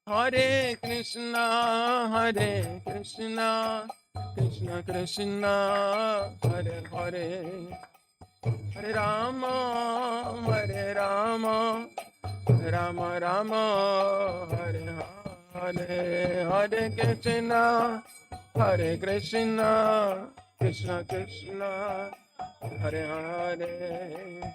Hare Krishna, Hare Krishna, Krishna Krishna, Hare Hare, Hare Rama, Hare Rama, Rama Rama, Hare Hare, Hare Krishna, Hare Krishna, Krishna Krishna, Hare Hare.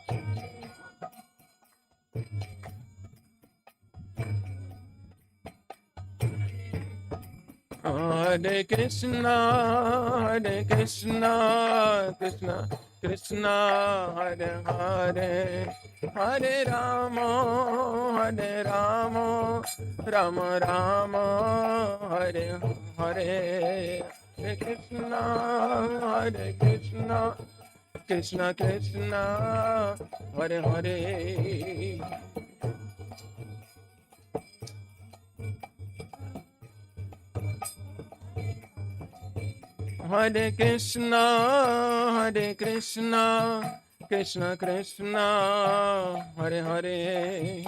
Hare Krishna, Hare Krishna, Krishna Krishna, Hare Hare, Hare Rama, Hare Rama, Rama Rama, Hare Hare, Hare Krishna, Hare Krishna, Krishna Krishna, Hare Hare. Hare Krishna, Hare Krishna, Krishna Krishna, Hare Hare,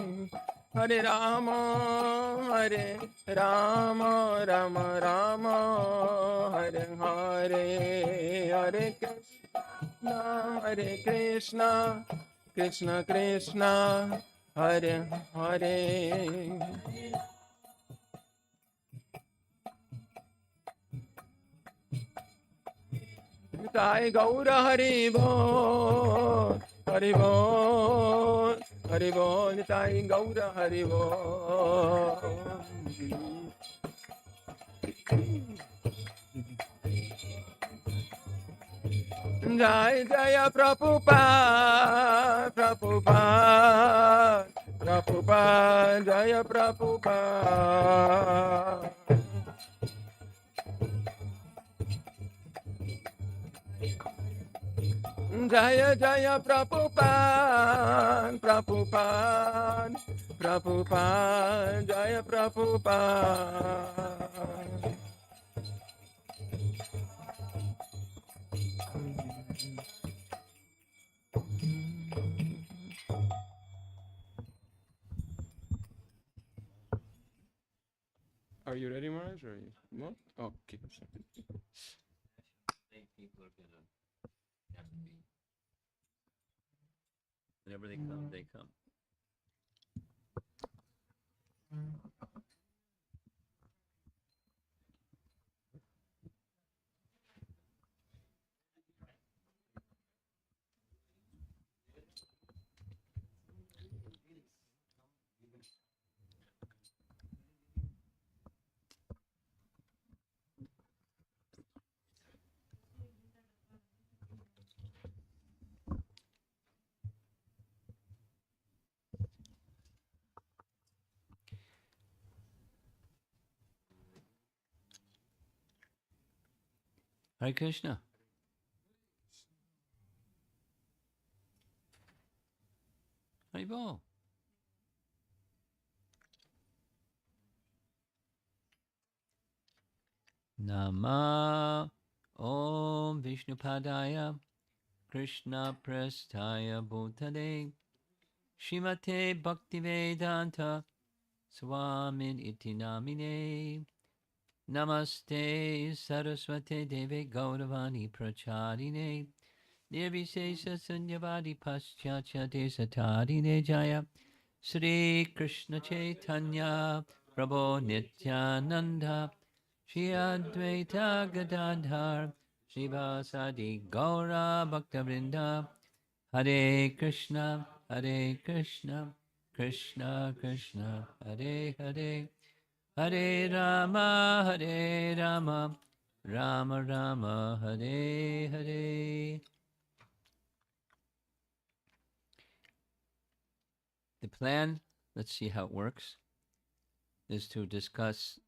Hare Rama, Hare Rama, Rama Rama, Hare Hare, Hare Krishna, Hare Krishna, Krishna Krishna, Hare Hare. Nitai Gaura Hari Bol, Hari Bol, Hari Bol, Nitai Gaura Hari Bol. Jai Jaya Prabhupada, Prabhupada, Prabhupada, Jaya Prabhupada. Jaya Jaya Prabhupada, Prabhupada, Prabhupada, Jaya Prabhupada. Are you ready, Maharaj? Or you? What? Okay. People are gonna have to be. Whenever they come, they come. Hare Krishna. Haribol. Nama Om Vishnupadaya Krishna Prasthaya Bhutale Shrimate Bhaktivedanta Swamin Iti Namine Namaste Saraswate Deve Gauravani Pracharine Nirvishesha Sunyavadi Paschatya Desatadine Jaya Sri Krishna Chaitanya Prabhu Nityananda Shri Advaita Gadadhar Srivasadi Gaura Bhaktavrinda Hare Krishna Hare Krishna Krishna Krishna Hare Hare Hare Rama Hare Rama Rama Rama Hare Hare. The plan, let's see how it works, is to discuss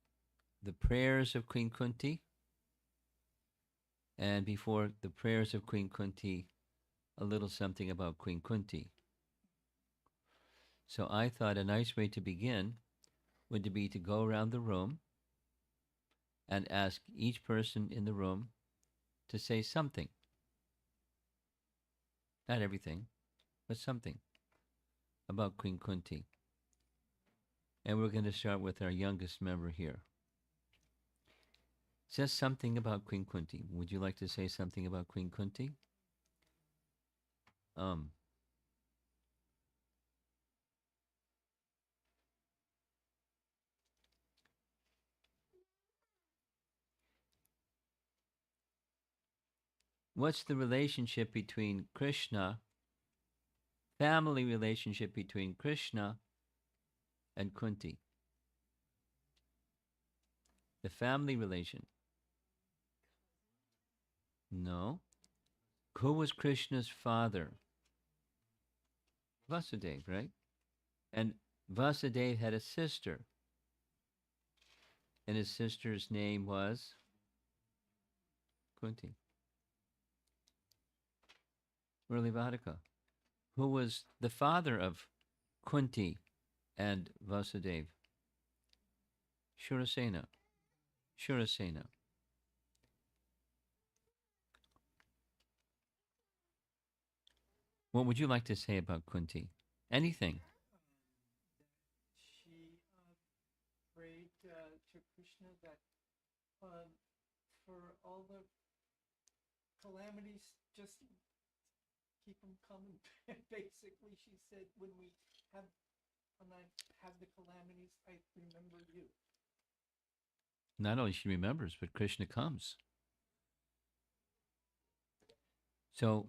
the prayers of Queen Kunti, and before the prayers of Queen Kunti, a little something about Queen Kunti. So I thought a nice way to begin would be to go around the room and ask each person in the room to say something. Not everything, but something about Queen Kunti. And we're going to start with our youngest member here. Says something about Queen Kunti. Would you like to say something about Queen Kunti? What's the relationship between Krishna, family relationship between Krishna and Kunti? The family relation. No. Who was Krishna's father? Vasudeva, right? And Vasudeva had a sister. And his sister's name was Kunti. Radhika. Who was the father of Kunti and Vasudeva? Shurasena. Shurasena. What would you like to say about Kunti? Anything. She prayed to Krishna that for all the calamities, just keep them coming. Basically, she said, when I have the calamities, I remember you. Not only she remembers, but Krishna comes. So,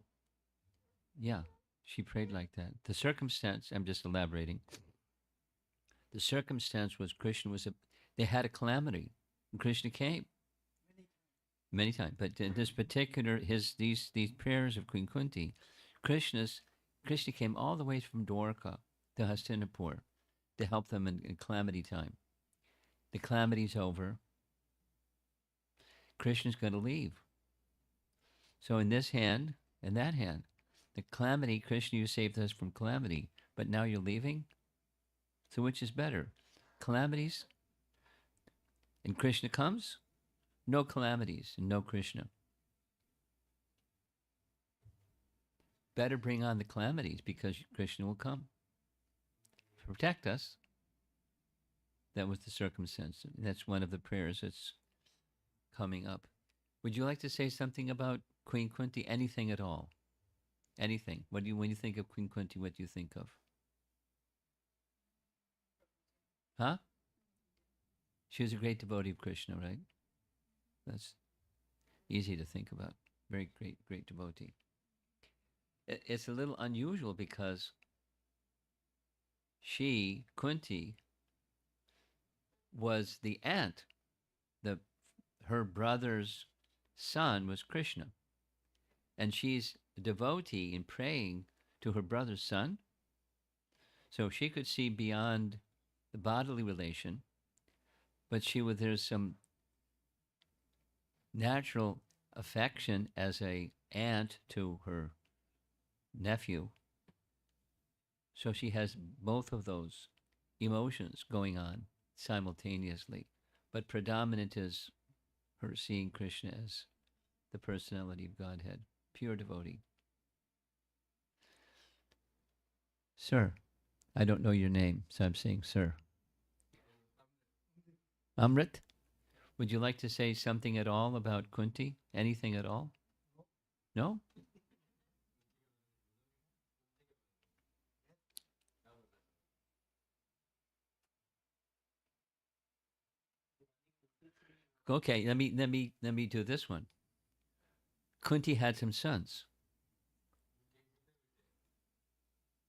yeah, she prayed like that. The circumstance, I'm just elaborating. The circumstance was they had a calamity, and Krishna came many times. But in this particular, these prayers of Queen Kunti, Krishna came all the way from Dwarka to Hastinapur to help them in calamity time. The calamity's over. Krishna's going to leave. So in this hand and that hand, the calamity, Krishna, you saved us from calamity, but now you're leaving? So which is better? Calamities and Krishna comes? No calamities and no Krishna. Better bring on the calamities because Krishna will come. Protect us. That was the circumstance. That's one of the prayers that's coming up. Would you like to say something about Queen Kunti? Anything at all? Anything. When you think of Queen Kunti, what do you think of? Huh? She was a great devotee of Krishna, right? That's easy to think about. Very great devotee. It's a little unusual because Kunti, was the aunt. Her brother's son was Krishna. And she's a devotee in praying to her brother's son. So she could see beyond the bodily relation, but there's some natural affection as a aunt to her nephew. So she has both of those emotions going on simultaneously, but predominant is her seeing Krishna as the personality of Godhead, pure devotee. Sir, I don't know your name, so I'm saying sir. Amrit, would you like to say something at all about Kunti? Anything at all? No? Okay, let me do this one. Kunti had some sons.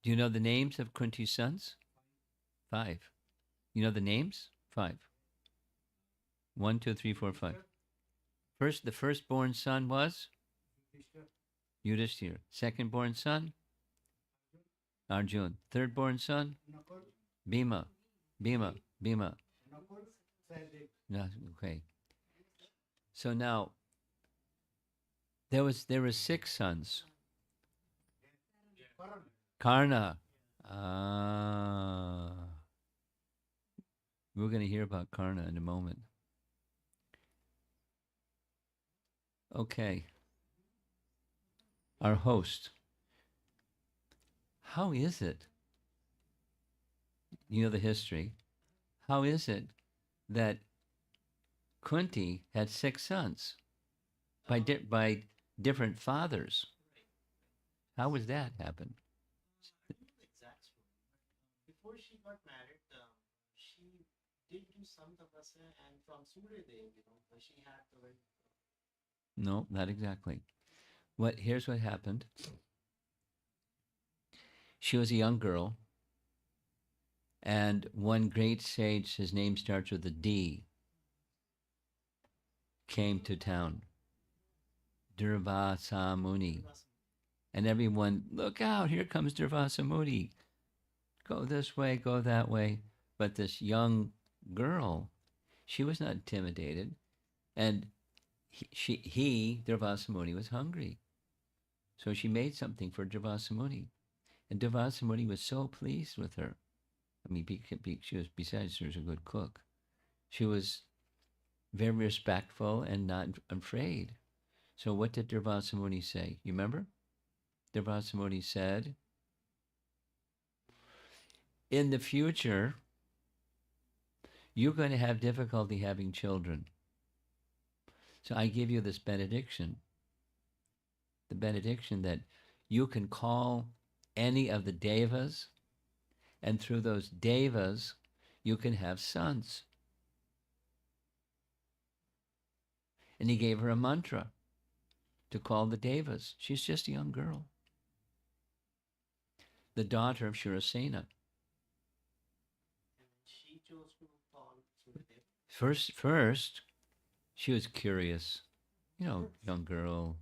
Do you know the names of Kunti's sons? 5. You know the names? 5. 1, 2, 3, 4, 5. The firstborn son was Yudhishthir. Second-born son, Arjun. Third-born son, Bhima. No, okay. So now, there were 6 sons. Karna. We're going to hear about Karna in a moment. Okay. Our host. How is it? You know the history. how is it that Kunti had 6 sons by different fathers? How was that happen? I don't know the exact story, but before she got married, she did do some tapasya, and from Suryadev, she had the very. No, not exactly. Here's what happened. She was a young girl, and one great sage, his name starts with a D, came to town. Durvasa Muni. And everyone, look out, here comes Durvasa Muni. Go this way, go that way. But this young girl, she was not intimidated. And Durvasa Muni, was hungry. So she made something for Durvasa Muni. And Durvasa Muni was so pleased with her. I mean, she was, besides, she was a good cook. She was very respectful and not afraid. So what did Durvasa Muni say? You remember? Durvasa Muni said, in the future, you're going to have difficulty having children. So I give you this benediction. The benediction that you can call any of the devas, and through those devas, you can have sons. And he gave her a mantra to call the devas. She's just a young girl, the daughter of Shurasena. And she chose to call Suryadev. First, she was curious, young girl,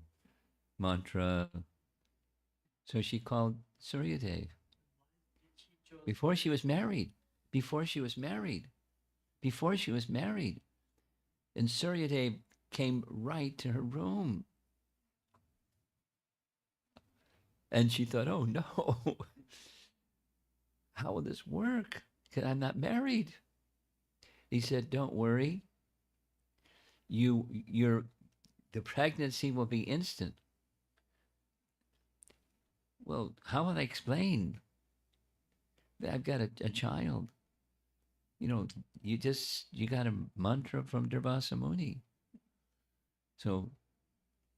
mantra. So she called Suryadev. She chose. Before she was married. Before she was married. Before she was married. And Suryadev came right to her room. And she thought, oh no, how will this work? Because I'm not married. He said, don't worry. The pregnancy will be instant. Well, how will I explain that I've got a child? You got a mantra from Durvasa Muni. So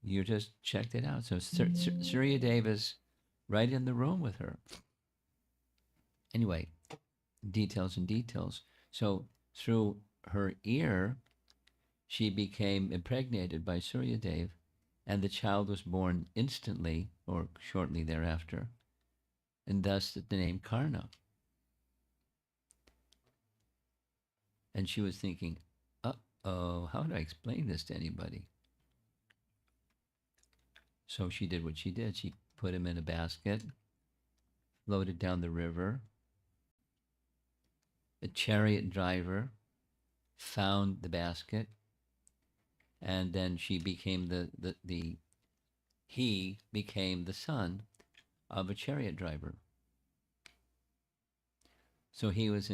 you just checked it out. So Suryadev is right in the room with her. Anyway, details and details. So through her ear, she became impregnated by Suryadev, and the child was born instantly or shortly thereafter, and thus the name Karna. And she was thinking, uh-oh, how do I explain this to anybody? So she did what she did. She put him in a basket, floated down the river. A chariot driver found the basket, and then she became he became the son of a chariot driver. So he was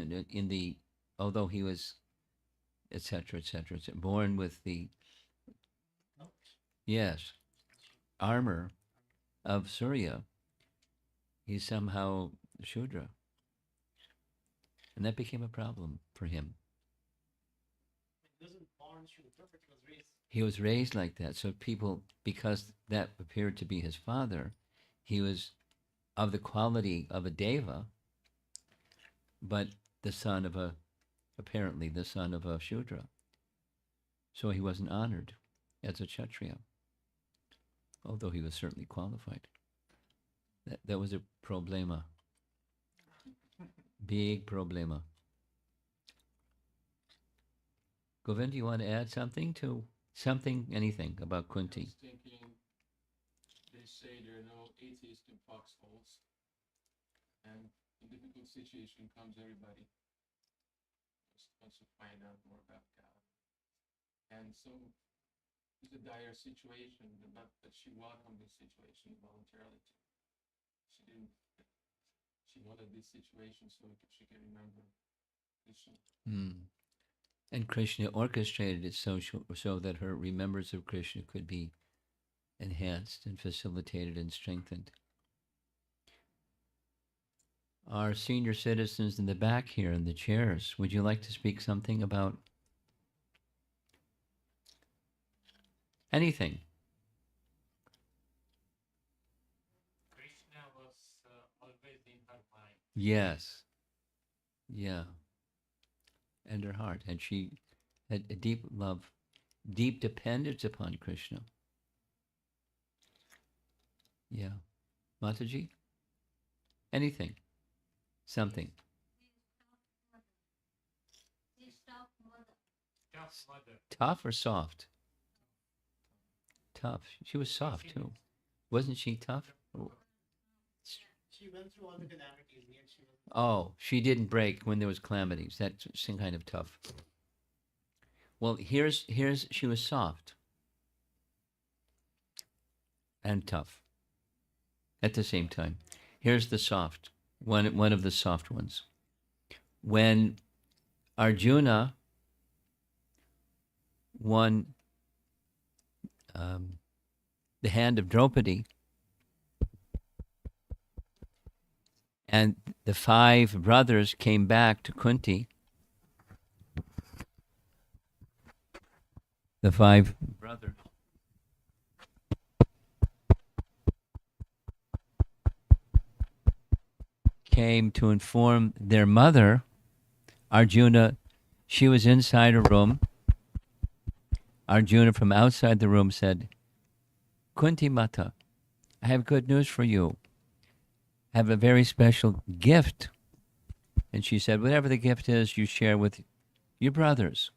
although he was, etc., etc., born with the, yes, armor of Surya, he's somehow Shudra. And that became a problem for him. He wasn't born Shudra, but he was raised. He was raised like that. So people, because that appeared to be his father, he was of the quality of a deva, but apparently the son of a Shudra. So he wasn't honored as a Kshatriya, although he was certainly qualified. That was a problema. Big problema. Govind, do you want to add something, anything about I Kunti? was thinking, they say there are no atheists in foxholes, and in difficult situation comes everybody just wants to find out more about God. And so it's a dire situation, but she welcomed this situation voluntarily too. She didn't. She wanted this situation so she could remember Krishna. And Krishna orchestrated it so that her remembrance of Krishna could be enhanced and facilitated and strengthened. Our senior citizens in the back here in the chairs, would you like to speak something about anything? Krishna was always in her mind. Yes. Yeah. And her heart. And she had a deep love, deep dependence upon Krishna. Yeah. Mataji? Anything. Something. Tough mother. Tough or soft? Tough. She was soft too. Wasn't she tough? She went through all the calamities, yet she was. Oh, she didn't break when there was calamities. That's some kind of tough. Well, here's she was soft and tough at the same time. Here's the soft one of the soft ones. When Arjuna won the hand of Draupadi, and the 5 brothers came back to Kunti. The 5 brothers came to inform their mother, Arjuna. She was inside a room. Arjuna from outside the room said, Kunti Mata, I have good news for you. I have a very special gift. And she said, whatever the gift is, you share with your brothers.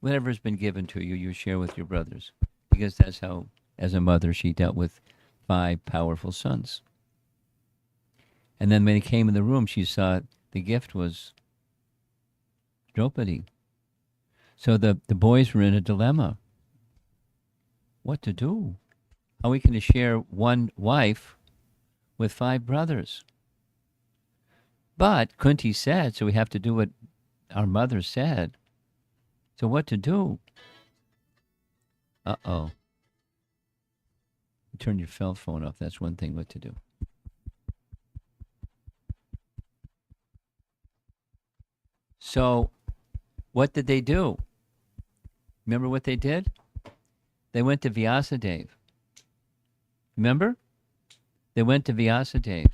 Whatever has been given to you, you share with your brothers. Because that's how, as a mother, she dealt with 5 powerful sons. And then when he came in the room, she saw the gift was Draupadi. So the boys were in a dilemma. What to do? How are we going to share one wife with 5 brothers? But Kunti said, so we have to do what our mother said. So what to do? Uh-oh. Turn your cell phone off. That's one thing what to do. So what did they do? Remember what they did? They went to Vyasadeva. Remember? They went to Vyasadeva.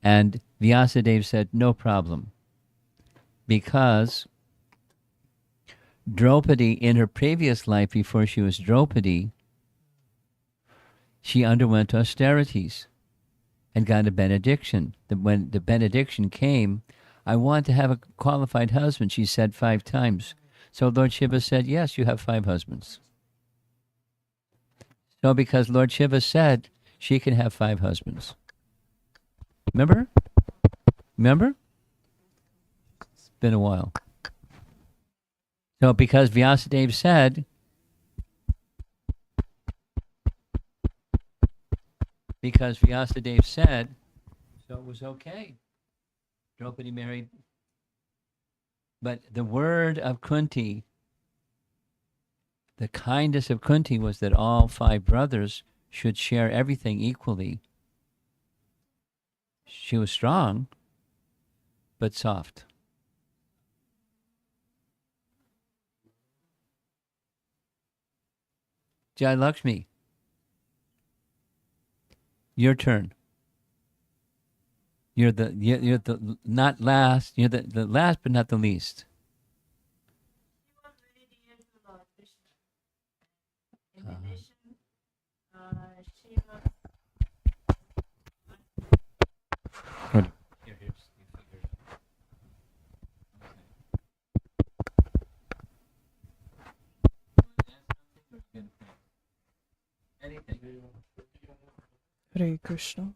And Vyasadeva said, no problem. Because Draupadi, in her previous life before she was Draupadi, she underwent austerities and got a benediction. When the benediction came, I want to have a qualified husband, she said 5 times. So Lord Shiva said, yes, you have 5 husbands. So because Lord Shiva said she can have 5 husbands. Remember? Remember? It's been a while. So because Vyasadeva said, so it was okay. Draupadi married. But the word of Kunti, the kindness of Kunti was that all 5 brothers should share everything equally. She was strong, but soft. Jai Lakshmi, your turn. You're the not last. You're the last, but not the least. She was very dear to Lord Krishna. In addition, she was. Good. Anything. Hare Krishna.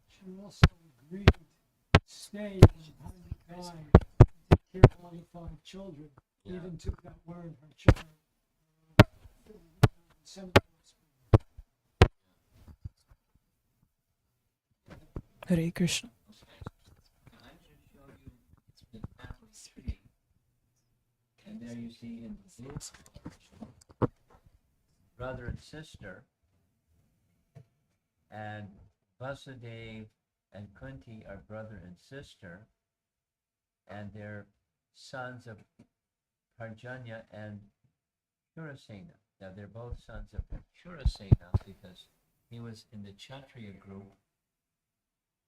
She also agreed to stay when he died and take care of all the 5 children, even to that weren't her children. Hare Krishna. I'm going to show you the family tree. And there you see in this brother and sister, and Vasudeva and Kunti are brother and sister, and they're sons of Parjanya and Shurasena. Now they're both sons of Shurasena because he was in the Kshatriya group,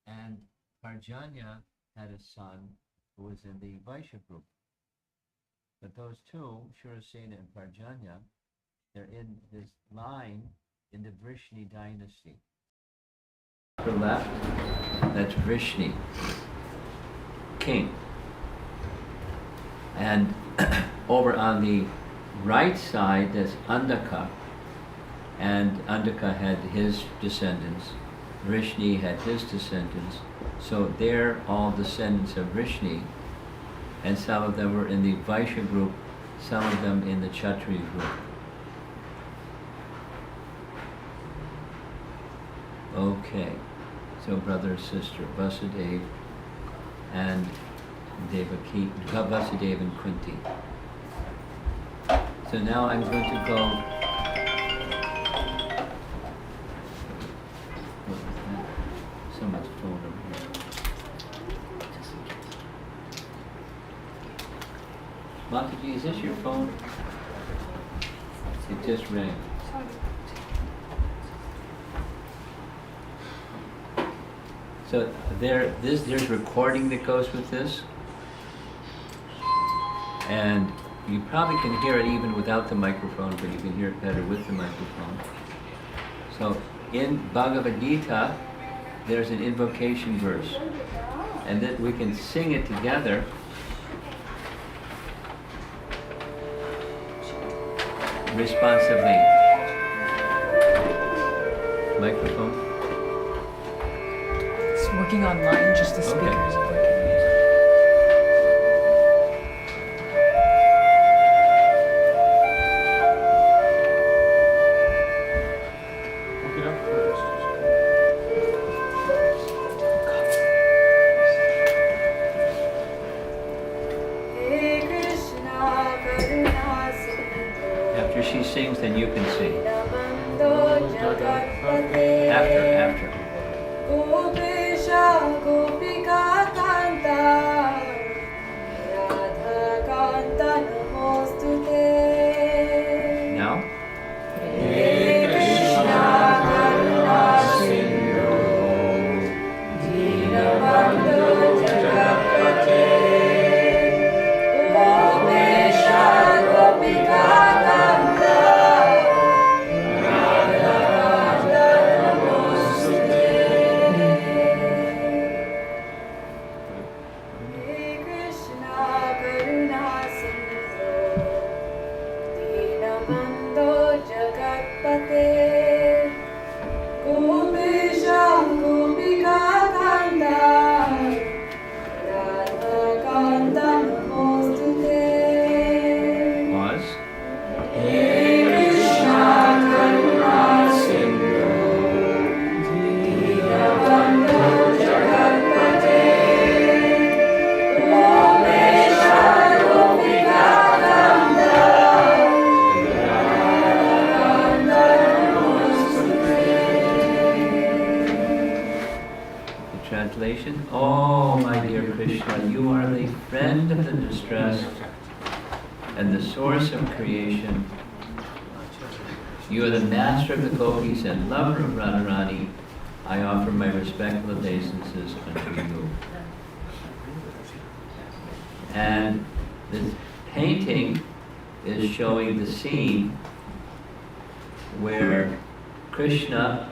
and Parjanya had a son who was in the Vaishya group. But those two, Shurasena and Parjanya, they're in this line in the Vrishni dynasty. To the left, that's Vrishni, king. And over on the right side, there's Andaka, and Andaka had his descendants. Vrishni had his descendants. So they're all descendants of Vrishni, and some of them were in the Vaishya group, some of them in the Kshatriya group. Okay, so brother, sister, Vasudeva and Devaki, Vasudeva and Kunti. So now I'm going to go. What was that? Someone's phone over here. Mataji, is this your phone? It just rang. So there's recording that goes with this, and you probably can hear it even without the microphone, but you can hear it better with the microphone. So in Bhagavad Gita, there's an invocation verse, and that we can sing it together. Responsively. Microphone. It's working online, just the speakers are working. Look it up first. After she sings, then you can sing. After. Now? Pause. The translation: Oh, my dear Krishna, you are the friend of the distressed and the source of creation. You are the master of the gopis and lover of Radharani. I offer my respectful obeisances unto you. And this painting is showing the scene where Krishna,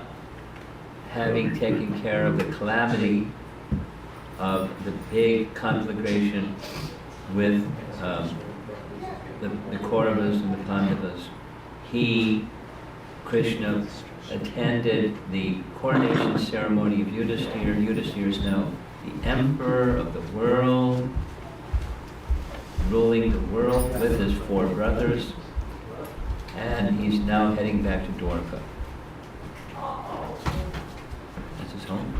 having taken care of the calamity of the big conflagration with the Kauravas and the Pandavas, he, Krishna, attended the coronation ceremony of Yudhisthira. Yudhisthira is now the emperor of the world, ruling the world with his four brothers, and he's now heading back to Dwarka. That's his home.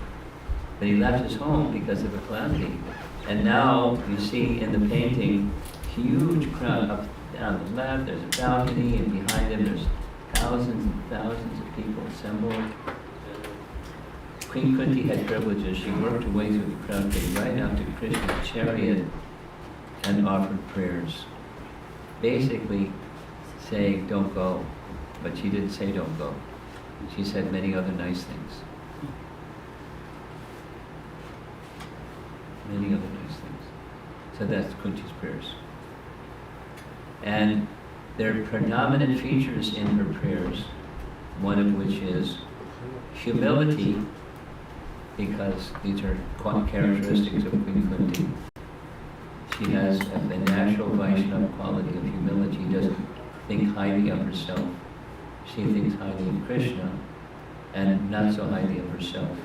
But he left his home because of a calamity. And now you see in the painting huge crowd of down the left, there's a balcony, and behind him there's thousands and thousands of people assembled. Queen Kunti had privileges. She worked her way through the crowd, getting right up to Krishna's chariot and offered prayers. Basically saying, don't go. But she didn't say don't go. She said many other nice things. Many other nice things. So that's Kunti's prayers. And there are predominant features in her prayers, one of which is humility, because these are characteristics of Queen Kunti. She has a natural Vaishnava quality of humility. She doesn't think highly of herself. She thinks highly of Krishna and not so highly of herself.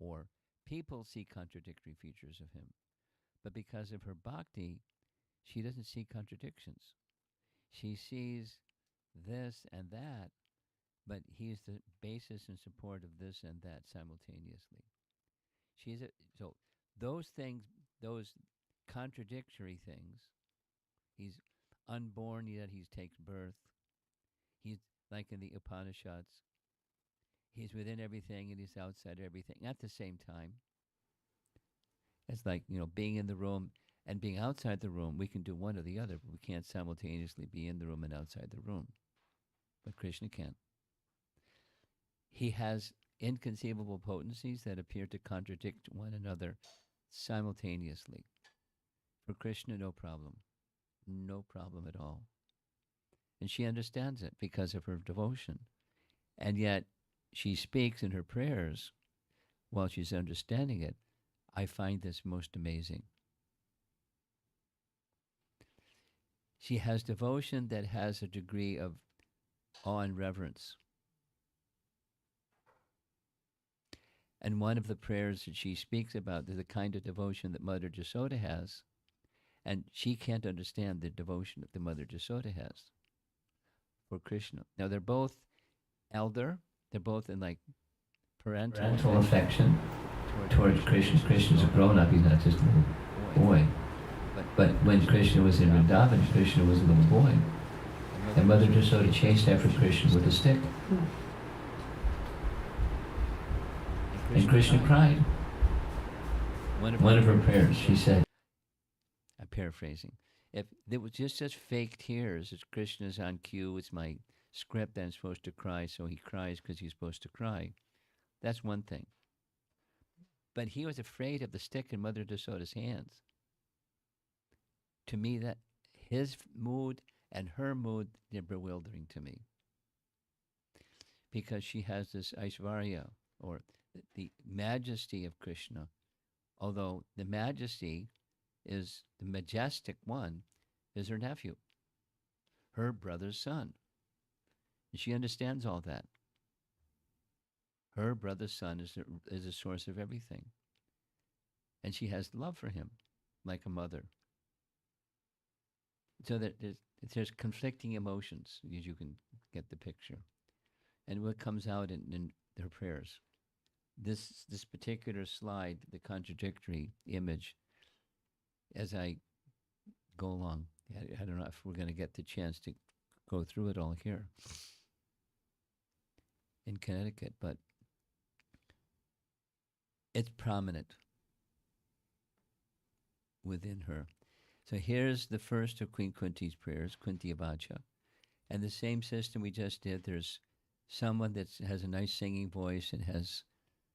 Or people see contradictory features of him. But because of her bhakti, she doesn't see contradictions. She sees this and that, but he's the basis and support of this and that simultaneously. So those things, those contradictory things, he's unborn yet he takes birth. He's like in the Upanishads. He's within everything and he's outside everything at the same time. It's like, being in the room and being outside the room. We can do one or the other, but we can't simultaneously be in the room and outside the room. But Krishna can. He has inconceivable potencies that appear to contradict one another simultaneously. For Krishna, no problem. No problem at all. And she understands it because of her devotion. And yet, she speaks in her prayers while she's understanding it. I find this most amazing. She has devotion that has a degree of awe and reverence. And one of the prayers that she speaks about is the kind of devotion that Mother Jasoda has. And she can't understand the devotion that the Mother Jasoda has for Krishna. Now, they're both elder. They're both in parental affection towards Krishna. Krishna's a grown-up. He's not just a little boy. But But when Krishna was in Vrindavan, Krishna was a little boy. And Mother Yasoda chased after Krishna with a stick. And Krishna cried. One of her prayers, she said, I'm paraphrasing, if there was just such fake tears, it's Krishna's on cue, it's my script, I'm supposed to cry, so he cries because he's supposed to cry. That's one thing. But he was afraid of the stick in Mother Yasoda's hands. To me, that his mood and her mood, they're bewildering to me. Because she has this Aishvarya, or the majesty of Krishna, although the majesty is the majestic one, is her nephew, her brother's son. And she understands all that. Her brother's son is the source of everything. And she has love for him, like a mother. So that there's conflicting emotions, as you can get the picture. And what comes out in her prayers. This particular slide, the contradictory image, as I go along, I don't know if we're going to get the chance to go through it all here in Connecticut, but it's prominent within her. So here's the first of Queen Kunti's prayers, Kunti Abacha. And the same system we just did, there's someone that has a nice singing voice and has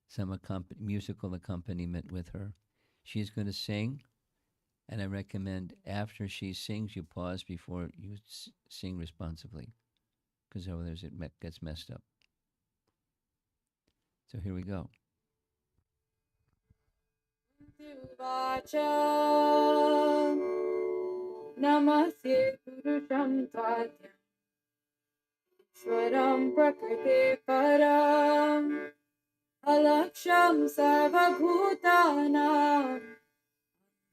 some musical accompaniment with her. She's going to sing, and I recommend after she sings, you pause before you sing responsibly, because otherwise it gets messed up. So here we go. Namaste Purusham Tatyam Swaram Prakriti Param Alaksham Sarvabhutanam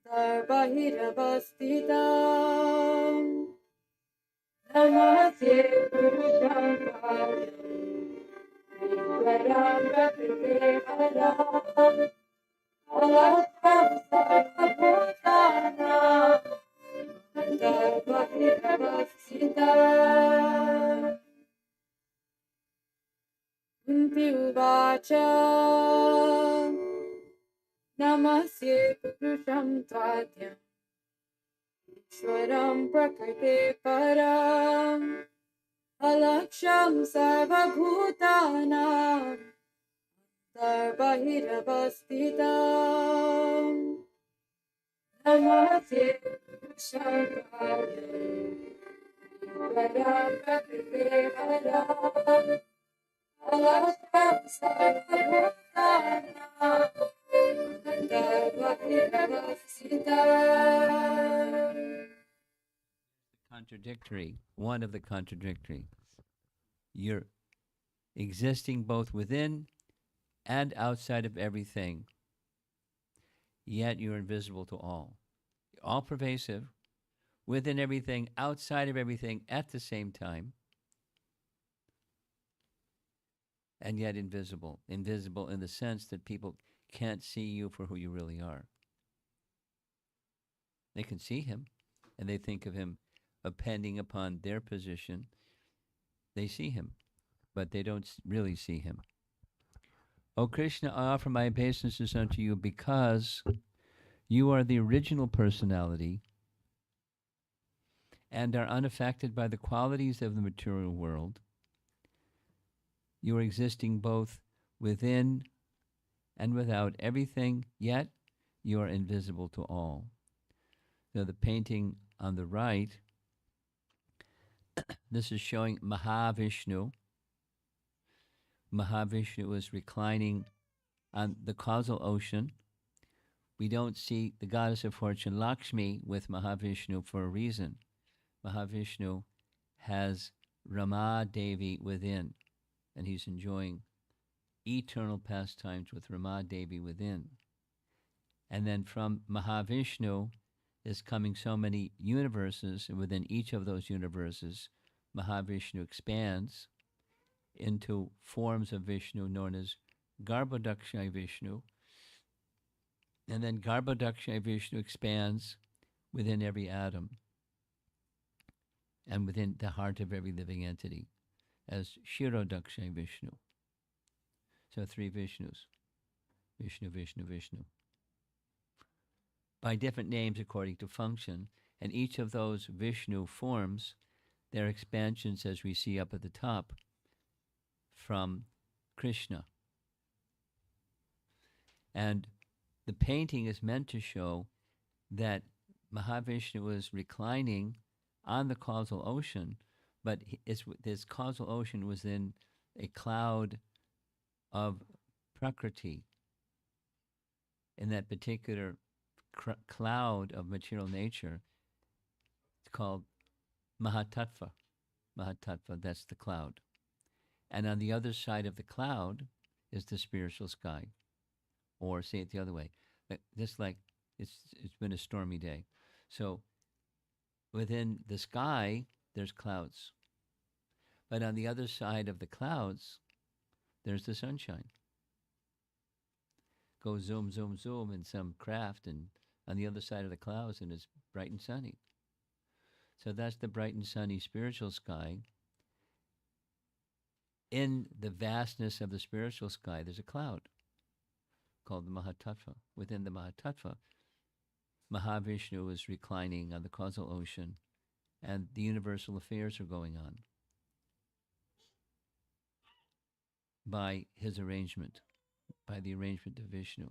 Sarvahiravastitam Namaste Purusham Tatyam Swaram Prakriti Param Alaksham Sarvabhutanam Kunti Uvacha Namaste Purusham Tatyam Swaram Prakriti Param Alaksham Sarvabhutanam Sarvahiravastitam Namaste Purusham Tatyam Swaram Prakriti Param Alaksham Sarvabhutanam Sarvahiravastitam. Contradictory, one of the contradictory. You're existing both within and outside of everything, yet you're invisible to all. All pervasive, within everything, outside of everything at the same time, and yet invisible. Invisible in the sense that people can't see you for who you really are. They can see him, and they think of him depending upon their position. They see him, but they don't really see him. O Krishna, I offer my obeisances unto you because you are the original personality and are unaffected by the qualities of the material world. You are existing both within and without everything, yet you are invisible to all. So the painting on the right, this is showing Mahavishnu. Mahavishnu is reclining on the causal ocean. We don't see the goddess of fortune, Lakshmi, with Mahavishnu for a reason. Mahavishnu has Rama Devi within, and he's enjoying eternal pastimes with Rama Devi within. And then from Mahavishnu is coming so many universes, and within each of those universes, Mahavishnu expands into forms of Vishnu known as Garbhodakshaya Vishnu. And then Garbhodakshaya Vishnu expands within every atom and within the heart of every living entity as Shirodakshay Vishnu. So 3 Vishnus. Vishnu, Vishnu, Vishnu. By different names according to function, and each of those Vishnu forms their expansions, as we see up at the top, from Krishna. And the painting is meant to show that Mahavishnu was reclining on the causal ocean, but this causal ocean was in a cloud of Prakriti. In that particular cloud of material nature, it's called Mahatattva. Mahatattva, that's the cloud. And on the other side of the cloud is the spiritual sky. Or say it the other way. Just like it's been a stormy day. So within the sky, there's clouds. But on the other side of the clouds, there's the sunshine. Go zoom, zoom, zoom in some craft, and on the other side of the clouds, and it's bright and sunny. So that's the bright and sunny spiritual sky. In the vastness of the spiritual sky, there's a cloud called the Mahatattva. Within the Mahatattva, Mahavishnu is reclining on the causal ocean, and the universal affairs are going on by his arrangement, by the arrangement of Vishnu.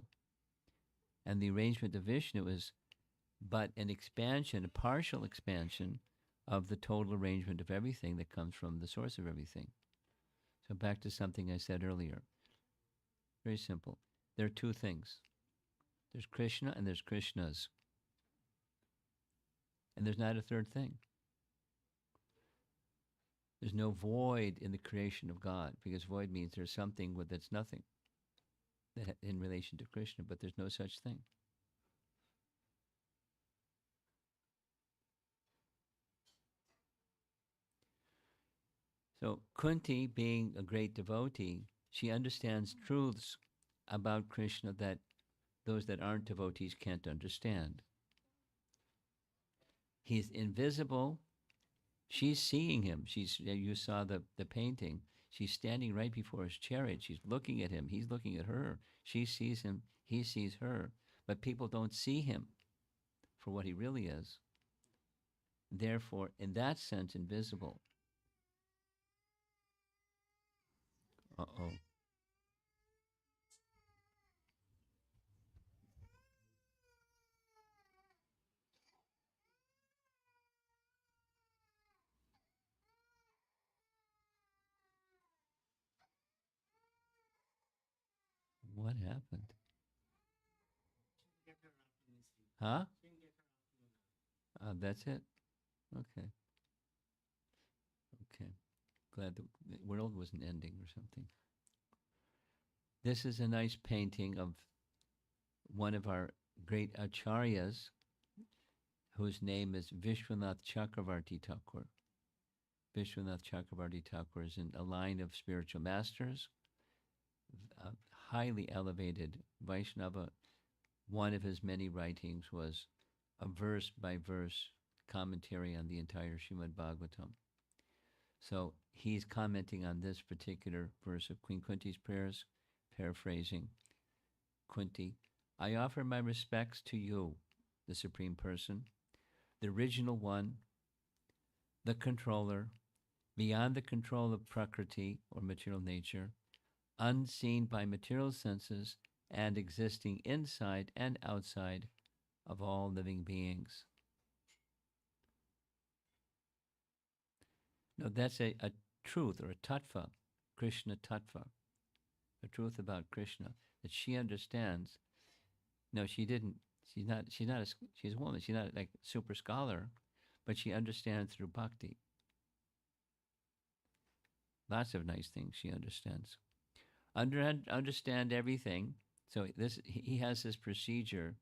And the arrangement of Vishnu is but an expansion, a partial expansion of the total arrangement of everything that comes from the source of everything. So back to something I said earlier. Very simple. There are 2 things. There's Krishna and there's Krishnas. And there's not a third thing. There's no void in the creation of God, because void means there's something that's nothing that in relation to Krishna, but there's no such thing. So Kunti, being a great devotee, she understands truths about Krishna that those that aren't devotees can't understand. He's invisible. She's seeing him. You saw the painting. She's standing right before his chariot. She's looking at him. He's looking at her. She sees him. He sees her. But people don't see him for what he really is. Therefore, in that sense, invisible. Uh-oh. What happened? Huh? That's it? Okay. Okay. Glad the world wasn't ending or something. This is a nice painting of one of our great acharyas, whose name is Vishwanath Chakravarti Thakur. Vishwanath Chakravarti Thakur is in a line of spiritual masters, highly elevated Vaishnava. One of his many writings was a verse-by-verse commentary on the entire Srimad Bhagavatam. So he's commenting on this particular verse of Queen Kunti's prayers, paraphrasing. Kunti, I offer my respects to you, the Supreme Person, the original one, the controller, beyond the control of Prakriti or material nature, unseen by material senses and existing inside and outside of all living beings. No, that's a truth or a tattva, Krishna tattva, a truth about Krishna that she understands. No, she didn't. She's a woman. She's not like a super scholar, but she understands through bhakti. Lots of nice things she understands. Understand everything. So he has this procedure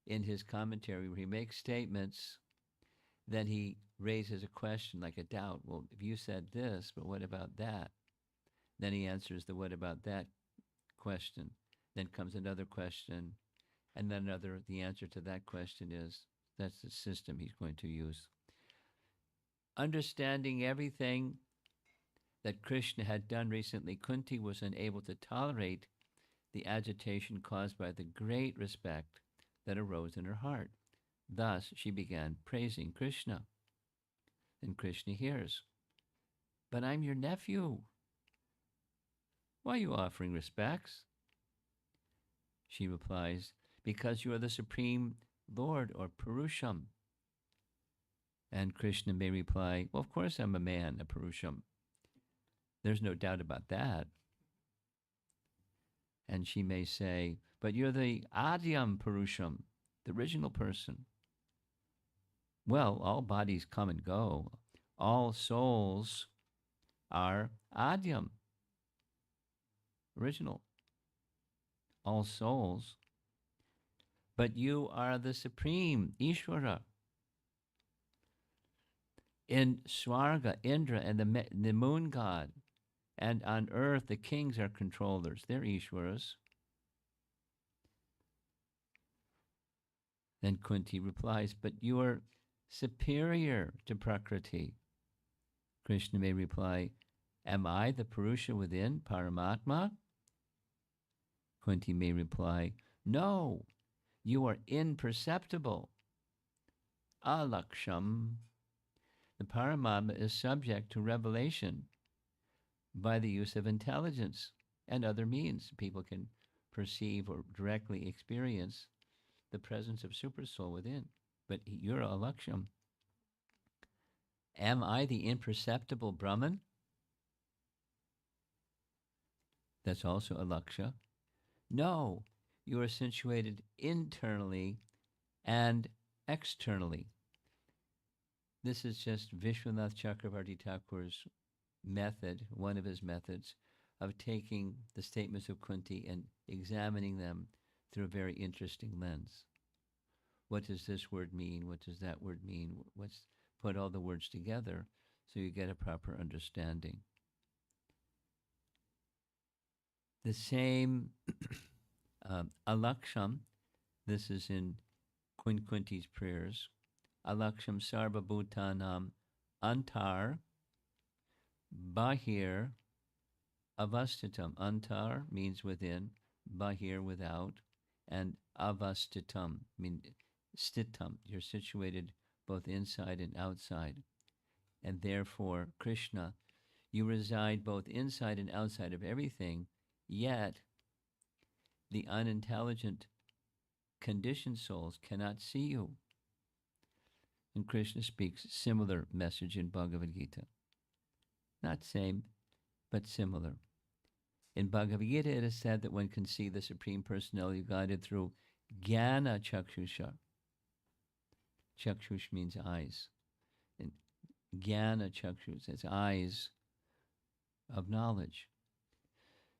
in his commentary where he makes statements, then he raises a question like a doubt. Well, if you said this, but what about that? Then he answers the what about that question. Then comes another question, and then the answer to that question is That's the system he's going to use. Understanding everything that Krishna had done recently, Kunti was unable to tolerate the agitation caused by the great respect that arose in her heart. Thus, she began praising Krishna. And Krishna hears, "But I'm your nephew. Why are you offering respects?" She replies, "Because you are the Supreme Lord or Purusham." And Krishna may reply, "Well, of course I'm a man, a Purusham. There's no doubt about that." And she may say, "But you're the Adyam Purusham, the original person." Well, all bodies come and go. All souls are Adyam, original. All souls. But you are the Supreme, Ishvara. In Swarga, Indra, and the moon god, and on earth, the kings are controllers. They're Ishwaras. Then Kunti replies, "But you are superior to Prakriti." Krishna may reply, "Am I the Purusha within, Paramatma?" Kunti may reply, "No, you are imperceptible, alaksham." The Paramatma is subject to revelation by the use of intelligence and other means. People can perceive or directly experience the presence of Supersoul within. But you're alaksham. Am I the imperceptible Brahman? That's also alaksha. No, you are situated internally and externally. This is just Vishwanath Chakravarti Thakur's method, one of his methods, of taking the statements of Kunti and examining them through a very interesting lens. What does this word mean? What does that word mean? Put all the words together so you get a proper understanding. The same alaksham, this is in Queen Kunti's prayers. Alaksham sarva bhutanam antar bahir avastitam. Antar means within, bahir without, and avastitam means stitam. You're situated both inside and outside. And therefore, Krishna, you reside both inside and outside of everything, yet the unintelligent conditioned souls cannot see you. And Krishna speaks similar message in Bhagavad Gita. Not same, but similar. In Bhagavad Gita, it is said that one can see the Supreme Personality of Godhead through Jnana Chakshusha. Chakshush means eyes. And Jnana Chakshus, it's eyes of knowledge.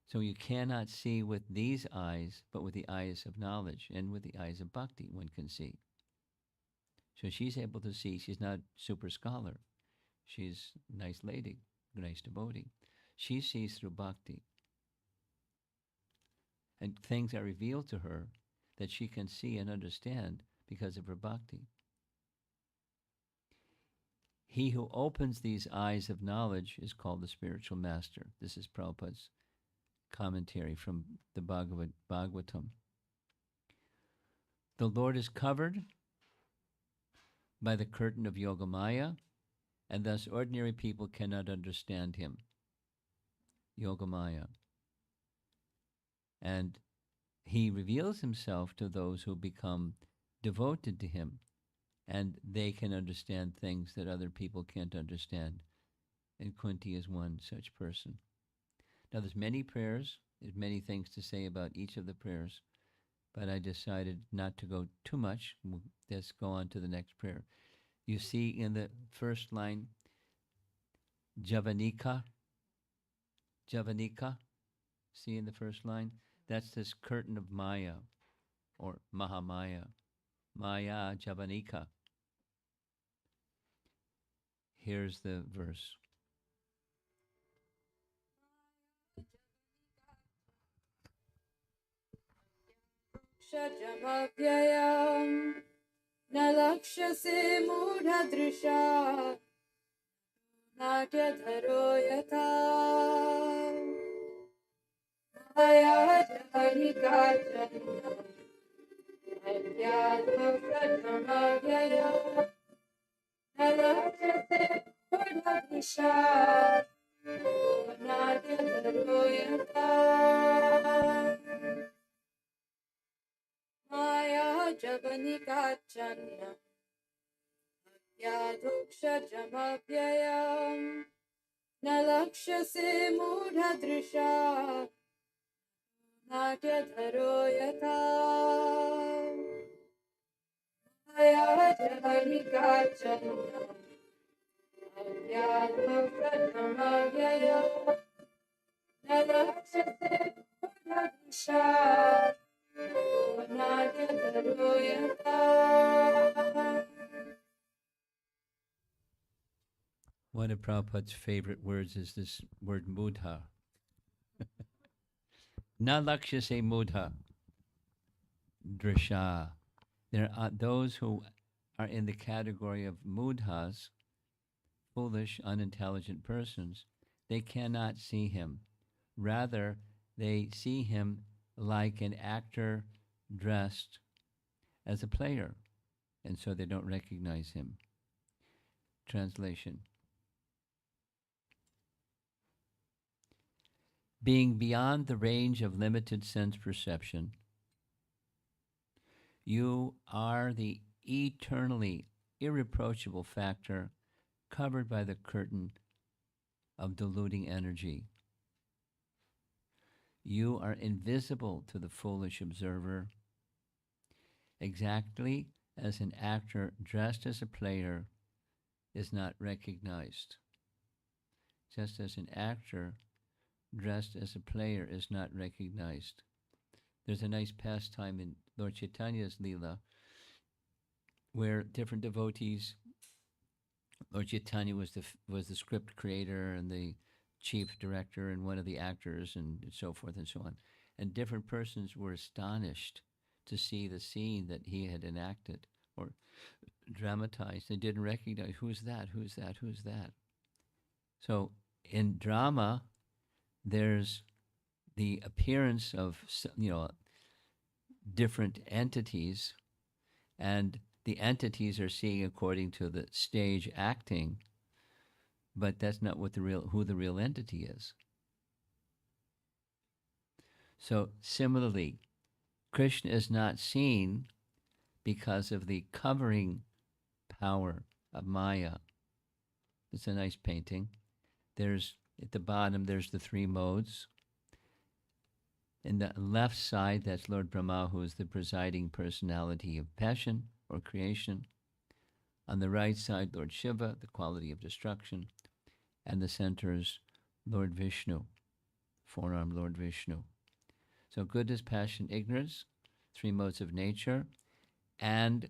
So you cannot see with these eyes, but with the eyes of knowledge and with the eyes of bhakti, one can see. So she's able to see. She's not super scholar. She's a nice lady, nice devotee. She sees through bhakti. And things are revealed to her that she can see and understand because of her bhakti. He who opens these eyes of knowledge is called the spiritual master. This is Prabhupada's commentary from the Bhagavatam. The Lord is covered by the curtain of Yogamaya, and thus ordinary people cannot understand him. Yogamaya. And he reveals himself to those who become devoted to him, and they can understand things that other people can't understand. And Kunti is one such person. Now there's many prayers, there's many things to say about each of the prayers, but I decided not to go too much. Let's go on to the next prayer. You see in the first line, Javanika. Javanika. See in the first line? That's this curtain of Maya, or Mahamaya. Maya Javanika. Here's the verse. Shajamavyayam न लक्ष्यसे मूढदृशा नाट्यधरो यथा माया जनिकाचन्द्र अज्ञातव्यया न लक्ष्यसे मूढदृशा नाट्यधरो यथा माया जगनिकाचन्न यादुक्षजमव्ययम् न लक्ष्यसे मूढदृशा नाट्यधरो यथा माया जगनिकाचन्न यादुक्षजमव्ययम् न लक्ष्यसे मूढदृशा नाट्यधरो यथा. One of Prabhupada's favorite words is this word mudha. Na lakshyase mudha drisha. There are those who are in the category of mudhas, foolish, unintelligent persons. They cannot see him. Rather, they see him like an actor dressed as a player, and so they don't recognize him. Translation. Being beyond the range of limited sense perception, you are the eternally irreproachable factor covered by the curtain of deluding energy. You are invisible to the foolish observer, exactly as an actor dressed as a player is not recognized. Just as an actor dressed as a player is not recognized. There's a nice pastime in Lord Chaitanya's Leela where different devotees, Lord Chaitanya was the script creator and the chief director and one of the actors and so forth and so on. And different persons were astonished to see the scene that he had enacted or dramatized. They didn't recognize, who's that, who's that, who's that. So in drama, there's the appearance of, different entities, and the entities are seeing according to the stage acting, but that's not what who the real entity is. So similarly, Krishna is not seen because of the covering power of Maya. It's a nice painting. There's at the bottom, there's the three modes. In the left side, that's Lord Brahma, who is the presiding personality of passion or creation. On the right side, Lord Shiva, the quality of destruction. And the center is Lord Vishnu, forearm Lord Vishnu. So goodness, passion, ignorance, three modes of nature. And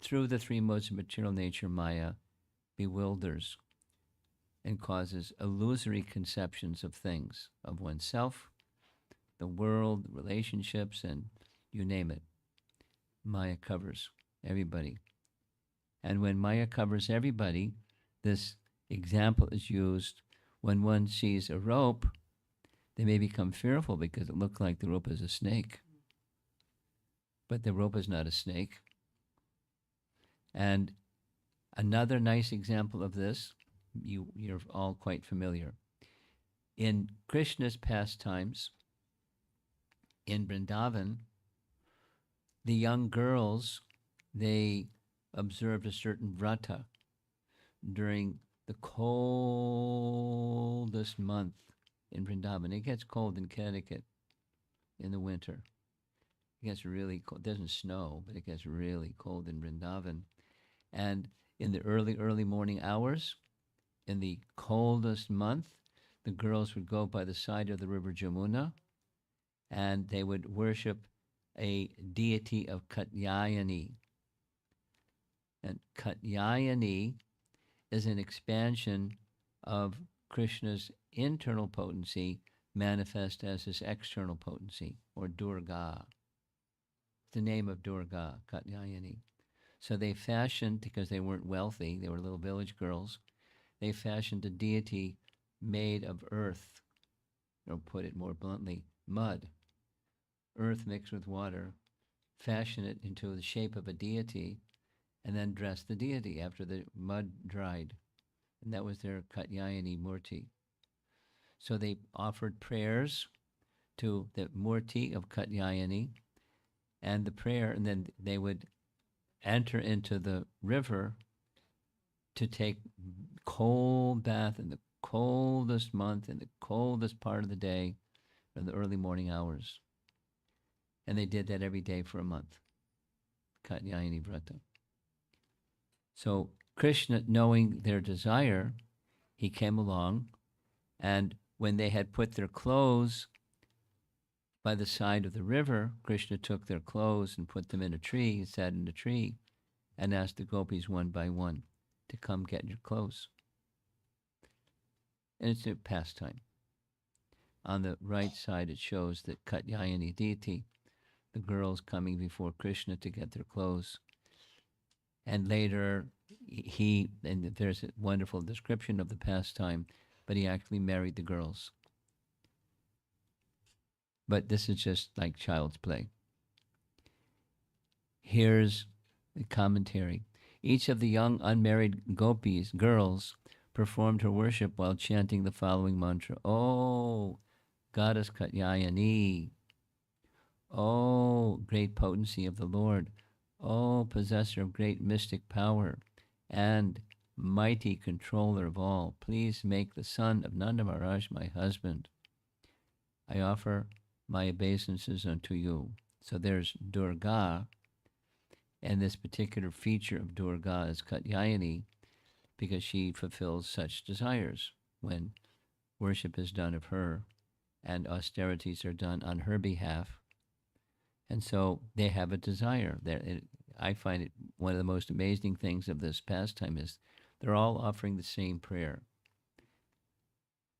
through the three modes of material nature, Maya bewilders and causes illusory conceptions of things, of oneself, the world, relationships, and you name it. Maya covers everybody. And when Maya covers everybody, this example is used when one sees a rope, they may become fearful because it looks like the rope is a snake. But the rope is not a snake. And another nice example of this, you're all quite familiar. In Krishna's pastimes, in Vrindavan, the young girls, they observed a certain vrata during the coldest month in Vrindavan. It gets cold in Connecticut in the winter. It gets really cold. It doesn't snow, but it gets really cold in Vrindavan. And in the early morning hours, in the coldest month, the girls would go by the side of the river Jamuna and they would worship a deity of Katyayani. And Katyayani is an expansion of Krishna's internal potency manifest as his external potency, or Durga. It's the name of Durga, Katyayani. So they fashioned, because they weren't wealthy, they were little village girls, they fashioned a deity made of earth, or put it more bluntly, mud. Earth mixed with water, fashion it into the shape of a deity, and then dress the deity after the mud dried. And that was their Katyayani Murti. So they offered prayers to the Murti of Katyayani, and the prayer, and then they would enter into the river to take cold bath in the coldest month, in the coldest part of the day, in the early morning hours. And they did that every day for a month. Katyayani Vrata. So Krishna, knowing their desire, he came along, and when they had put their clothes by the side of the river, Krishna took their clothes and put them in a tree, sat in a tree, and asked the gopis one by one to come get your clothes. And it's a pastime. On the right side, it shows that Katyayani deity, the girls coming before Krishna to get their clothes. And later, and there's a wonderful description of the pastime, but he actually married the girls. But this is just like child's play. Here's the commentary. Each of the young unmarried gopis, girls, performed her worship while chanting the following mantra. Oh, goddess Katyayani. Oh, great potency of the Lord. Oh, possessor of great mystic power and mighty controller of all. Please make the son of Nanda Maharaj my husband. I offer my obeisances unto you. So there's Durga, and this particular feature of Durga is Katyayani, because she fulfills such desires when worship is done of her and austerities are done on her behalf. And so they have a desire. I find it one of the most amazing things of this pastime is they're all offering the same prayer.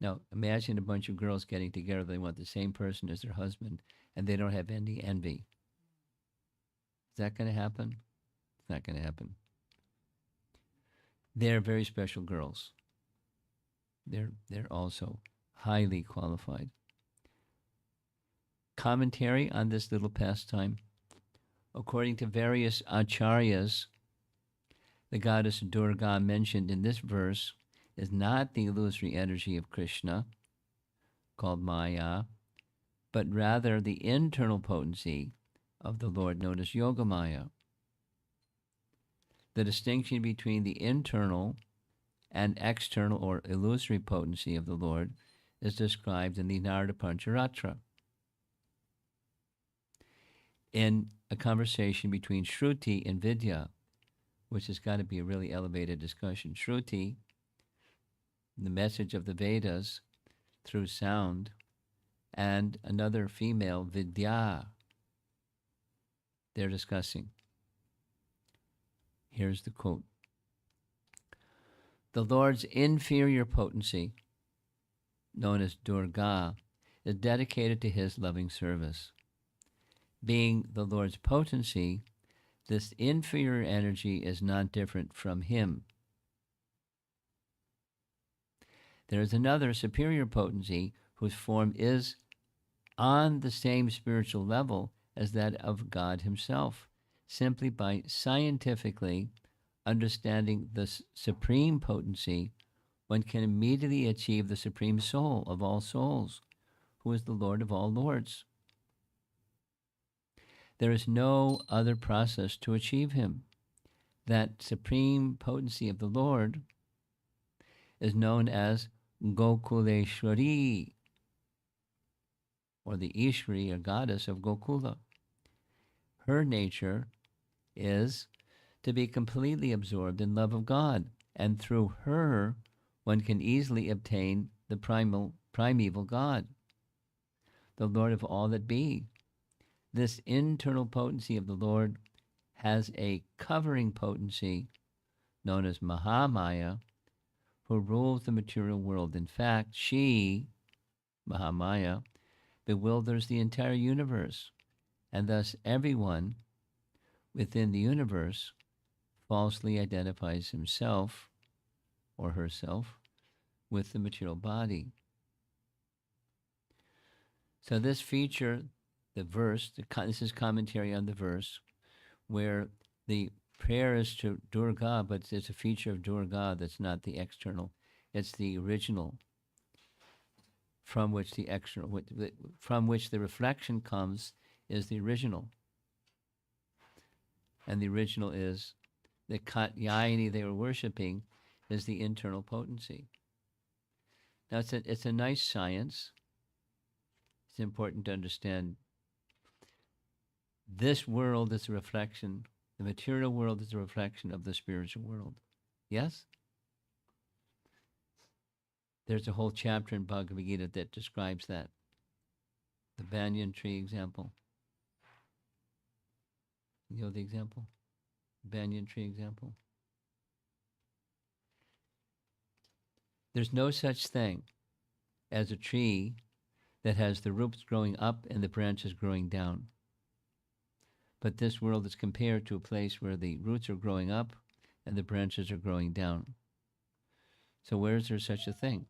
Now, imagine a bunch of girls getting together. They want the same person as their husband, and they don't have any envy. Is that going to happen? It's not going to happen. They're very special girls. They're also highly qualified. Commentary on this little pastime. According to various acharyas, the goddess Durga mentioned in this verse is not the illusory energy of Krishna, called Maya, but rather the internal potency of the Lord, known as Yogamaya. The distinction between the internal and external or illusory potency of the Lord is described in the Narada Pancharatra. In a conversation between Shruti and Vidya, which has got to be a really elevated discussion. Shruti, the message of the Vedas through sound, and another female, Vidya, they're discussing. Here's the quote. The Lord's inferior potency, known as Durga, is dedicated to his loving service. Being the Lord's potency, this inferior energy is not different from him. There is another superior potency whose form is on the same spiritual level as that of God himself. Simply by scientifically understanding the supreme potency, one can immediately achieve the supreme soul of all souls, who is the Lord of all lords. There is no other process to achieve him. That supreme potency of the Lord is known as Gokuleshwari, or the Ishwari, or goddess of Gokula. Her nature is to be completely absorbed in love of God, and through her one can easily obtain the primeval God, the Lord of all that be. This internal potency of the Lord has a covering potency known as Mahamaya, who rules the material world. In fact, she, Mahamaya, bewilders the entire universe, and thus everyone within the universe falsely identifies himself or herself with the material body. So this feature, the verse, this is commentary on the verse, where the prayer is to Durga, but it's a feature of Durga that's not the external. It's the original, from which the external, from which the reflection comes, is the original. And the original is the Katyayani they were worshipping is the internal potency. Now it's a nice science. It's important to understand this world is a reflection, the material world is a reflection of the spiritual world. Yes? There's a whole chapter in Bhagavad Gita that describes that. The banyan tree example. You know the example? Banyan tree example. There's no such thing as a tree that has the roots growing up and the branches growing down. But this world is compared to a place where the roots are growing up and the branches are growing down. So where is there such a thing?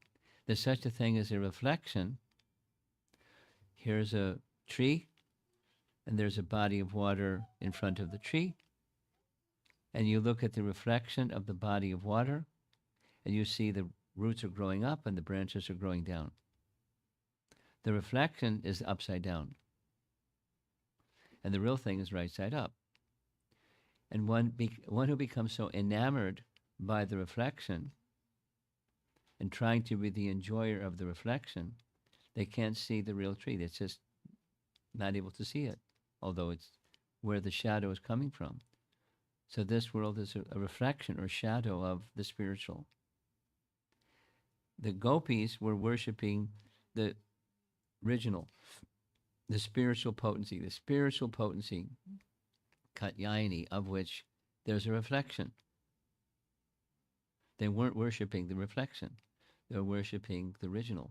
There's such a thing as a reflection. Here's a tree, and there's a body of water in front of the tree. And you look at the reflection of the body of water, and you see the roots are growing up and the branches are growing down. The reflection is upside down. And the real thing is right side up. And one who becomes so enamored by the reflection and trying to be the enjoyer of the reflection, they can't see the real tree. They're just not able to see it, although it's where the shadow is coming from. So this world is a reflection or shadow of the spiritual. The gopis were worshipping the original, the spiritual potency, Katyayani, of which there's a reflection. They weren't worshipping the reflection. They were worshipping the original.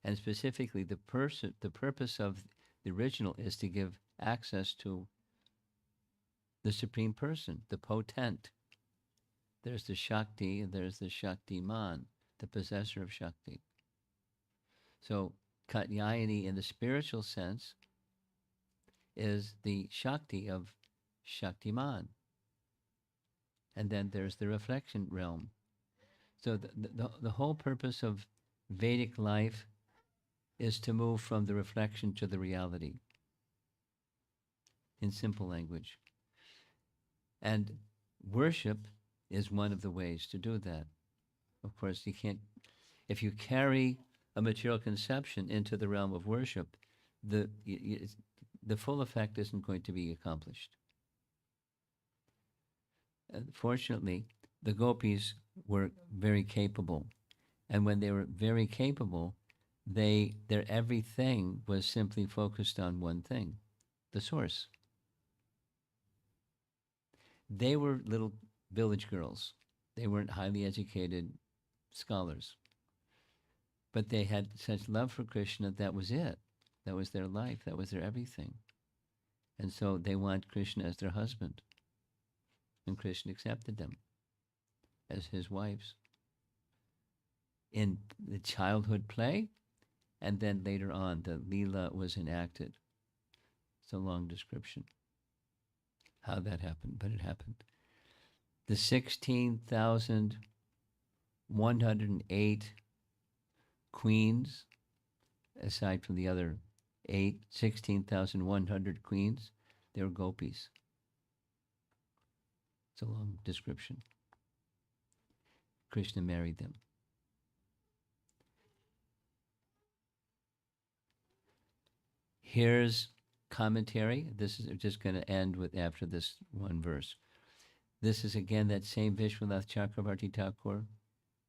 And specifically, the purpose of the original is to give access to the Supreme Person, the potent. There's the Shakti and there's the Shaktiman, the possessor of Shakti. So Katyayani in the spiritual sense is the Shakti of Shaktiman. And then there's the reflection realm. So the whole purpose of Vedic life is to move from the reflection to the reality, in simple language. And worship is one of the ways to do that. Of course, you can't, if you carry a material conception into the realm of worship, the full effect isn't going to be accomplished. Fortunately, the gopis were very capable. And when they were very capable, their everything was simply focused on one thing, the source. They were little village girls. They weren't highly educated scholars. But they had such love for Krishna, that was it. That was their life. That was their everything. And so they want Krishna as their husband. And Krishna accepted them as his wives in the childhood play, and then later on the Leela was enacted. It's a long description how that happened, but it happened. The 16,108 queens, aside from the other 16,100 queens, they were gopis. It's a long description. Krishna married them. Here's commentary. This is just going to end with after this one verse. This is again that same Vishwanath Chakravarti Thakur,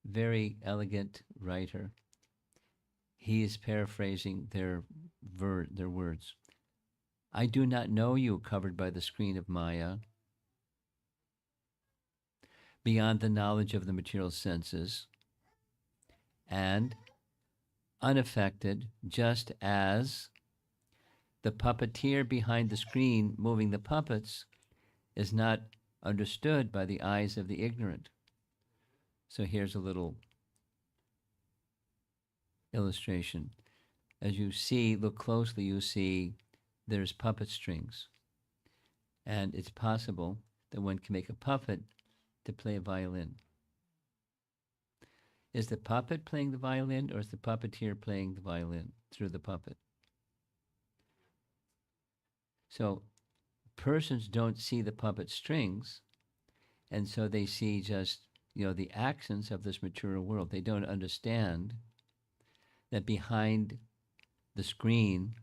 very elegant writer. He is paraphrasing their words. I do not know you covered by the screen of Maya, beyond the knowledge of the material senses, and unaffected, just as the puppeteer behind the screen moving the puppets is not understood by the eyes of the ignorant. So here's a little illustration. As you see, look closely, you see there's puppet strings. And it's possible that one can make a puppet to play a violin. Is the puppet playing the violin, or is the puppeteer playing the violin through the puppet? So persons don't see the puppet strings, and so they see just, the actions of this material world. They don't understand that behind the screen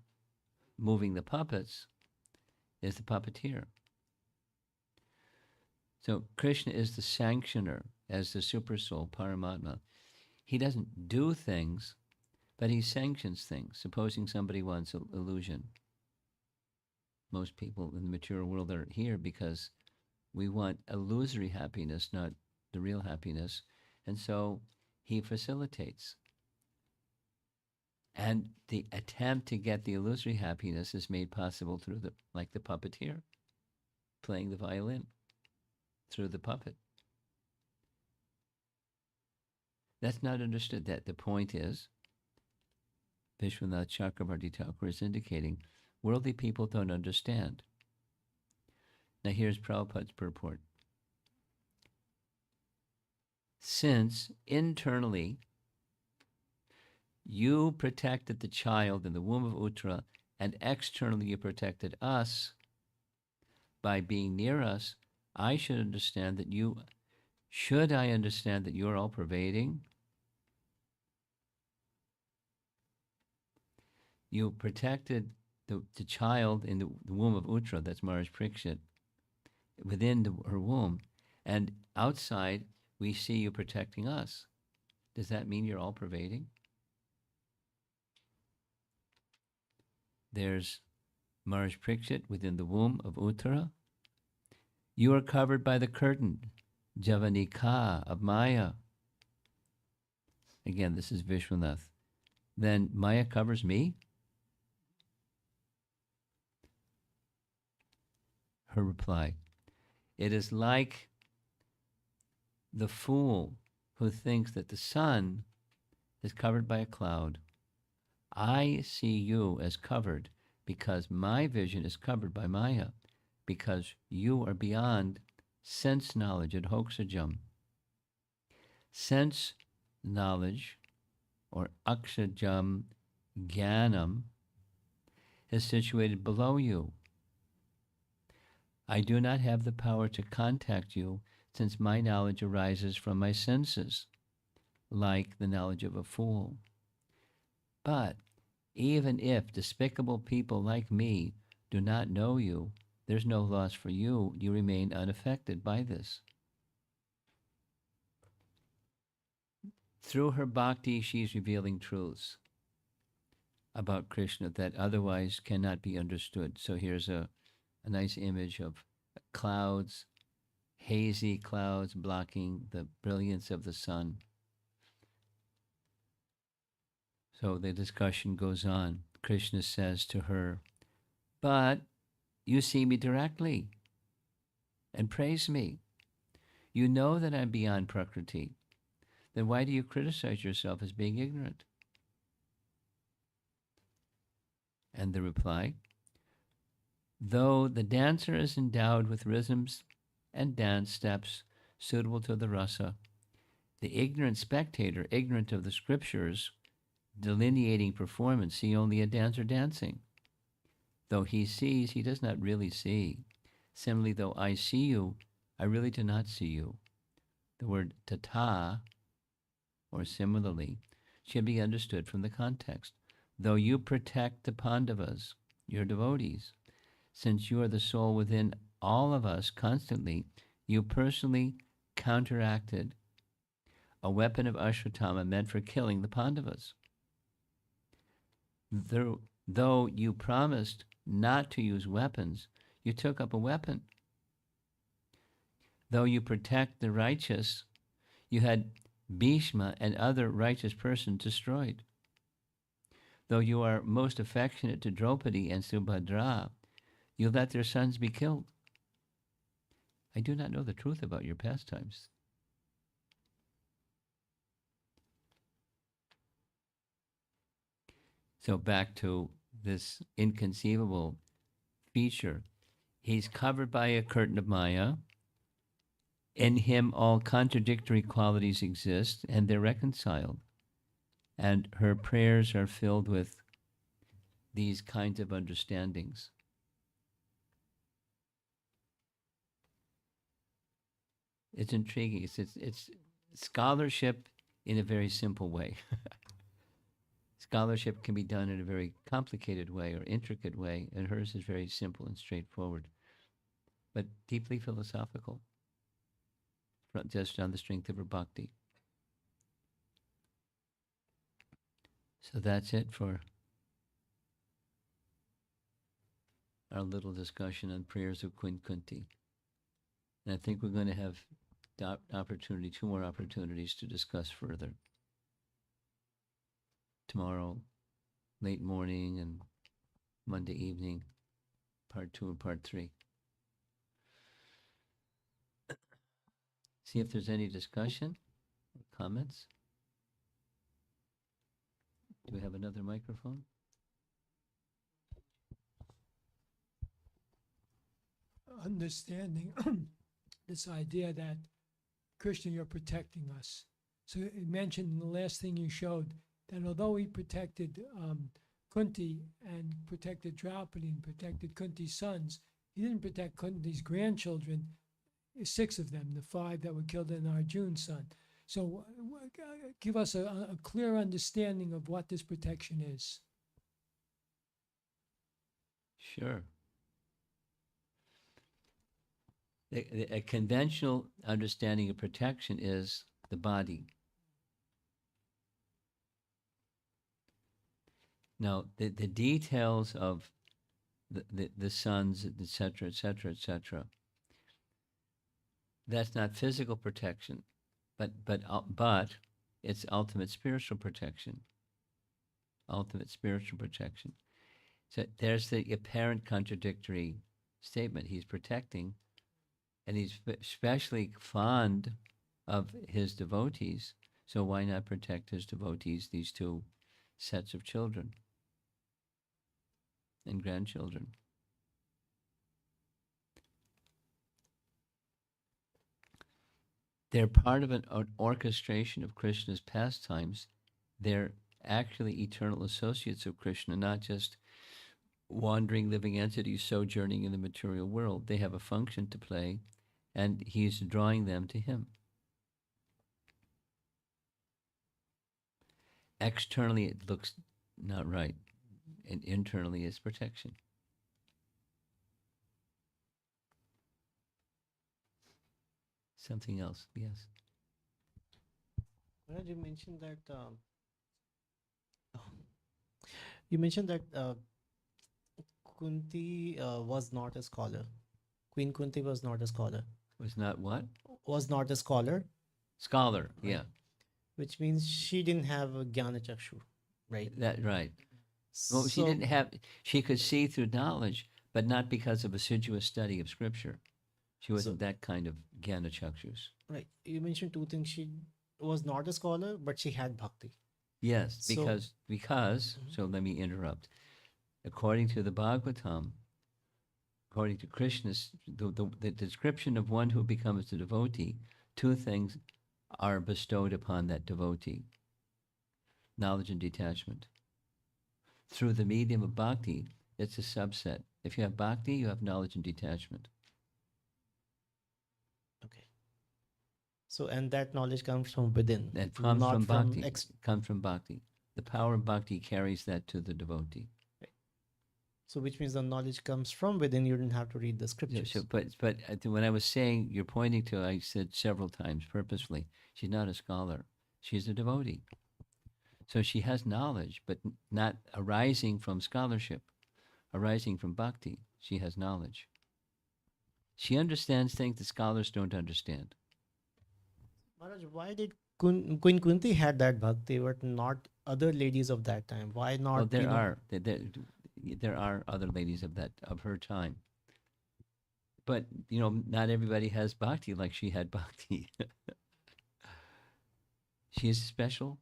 moving the puppets is the puppeteer. So Krishna is the sanctioner as the supersoul, Paramatma. He doesn't do things, but he sanctions things. Supposing somebody wants illusion. Most people in the material world are here because we want illusory happiness, not the real happiness. And so he facilitates. And the attempt to get the illusory happiness is made possible through the puppeteer playing the violin through the puppet. That's not understood. That the point is, Vishwanath Chakravarti Thakur is indicating, worldly people don't understand. Now here's Prabhupada's purport. Since internally you protected the child in the womb of Uttara, and externally you protected us by being near us, I should understand that you, should I understand that you're all pervading? You protected the child in the womb of Uttara, that's Maharaj Parikshit, within her womb, and outside we see you protecting us. Does that mean you're all pervading? There's Maharaj Parikshit within the womb of Uttara. You are covered by the curtain, Javanika, of Maya. Again, this is Vishwanath. Then Maya covers me? Her reply, it is like the fool who thinks that the sun is covered by a cloud. I see you as covered because my vision is covered by Maya, because you are beyond sense knowledge at Hoksajam. Sense knowledge, or Akshajam Jnanam, is situated below you. I do not have the power to contact you, since my knowledge arises from my senses, like the knowledge of a fool. But even if despicable people like me do not know you, there's no loss for you. You remain unaffected by this. Through her bhakti, she's revealing truths about Krishna that otherwise cannot be understood. So here's a nice image of clouds, hazy clouds blocking the brilliance of the sun. So the discussion goes on. Krishna says to her, but you see me directly and praise me. You know that I'm beyond Prakriti. Then why do you criticize yourself as being ignorant? And the reply, though the dancer is endowed with rhythms and dance steps suitable to the rasa, the ignorant spectator, ignorant of the scriptures delineating performance, see only a dancer dancing. Though he sees, he does not really see. Similarly, though I see you, I really do not see you. The word tata, or similarly, should be understood from the context. Though you protect the Pandavas, your devotees, since you are the soul within all of us constantly, you personally counteracted a weapon of Ashwatthama meant for killing the Pandavas. Though you promised not to use weapons, you took up a weapon. Though you protect the righteous, you had Bhishma and other righteous persons destroyed. Though you are most affectionate to Draupadi and Subhadra, you let their sons be killed. I do not know the truth about your pastimes. So back to this inconceivable feature. He's covered by a curtain of Maya. In him, all contradictory qualities exist, and they're reconciled. And her prayers are filled with these kinds of understandings. It's intriguing. It's scholarship in a very simple way. Scholarship can be done in a very complicated way or intricate way, and hers is very simple and straightforward, but deeply philosophical, just on the strength of her bhakti. So that's it for our little discussion on prayers of Queen Kunti. And I think we're going to have two more opportunities to discuss further. Tomorrow, late morning, and Monday evening, part 2 and part 3. See if there's any discussion or comments. Do we have another microphone? Understanding this idea that Krishna, you're protecting us. So it mentioned in the last thing you showed that although he protected Kunti and protected Draupadi and protected Kunti's sons, he didn't protect Kunti's grandchildren, 6 of them, the 5 that were killed in Arjun's son. So give us a clear understanding of what this protection is. Sure. A conventional understanding of protection is the body. Now, the details of the sons, etc., etc., etc., that's not physical protection, but it's ultimate spiritual protection. Ultimate spiritual protection. So there's the apparent contradictory statement. He's protecting, and he's especially fond of his devotees. So why not protect his devotees, these 2 sets of children and grandchildren? They're part of an orchestration of Krishna's pastimes. They're actually eternal associates of Krishna, not just wandering living entities sojourning in the material world. They have a function to play, and he's drawing them to him. Externally, it looks not right, and internally, it's protection. Something else, yes. Maharaj, you mentioned that Kunti was not a scholar. Queen Kunti was not a scholar. Was not what? Was not a scholar. Scholar, Right. yeah. Which means she didn't have a Jnana Chakshu, right? That right. Well, she So- didn't have. She could see through knowledge, but not because of assiduous study of scripture. She wasn't that kind of Jnana Chakshus. Right. You mentioned 2 things. She was not a scholar, but she had bhakti. Yes, So- because. So let me interrupt. According to the Bhagavatam, according to Krishna's, the description of one who becomes a devotee, 2 things are bestowed upon that devotee: knowledge and detachment. Through the medium of bhakti, it's a subset. If you have bhakti, you have knowledge and detachment. Okay. So, and that knowledge comes from within. That comes not from bhakti. ex- Comes from bhakti. The power of bhakti carries that to the devotee. So, which means the knowledge comes from within. You didn't have to read the Yeah, scriptures. so, but when I was saying, you're pointing to, I said several times purposefully, she's not a scholar. She's a devotee. So she has knowledge, but not arising from scholarship, arising from bhakti. She has knowledge. She understands things that scholars don't understand. Maharaj, why did Queen Kunti had that bhakti, but not other ladies of that time? Why not? Well, there are other ladies of her time. But, not everybody has bhakti like she had bhakti. She is a special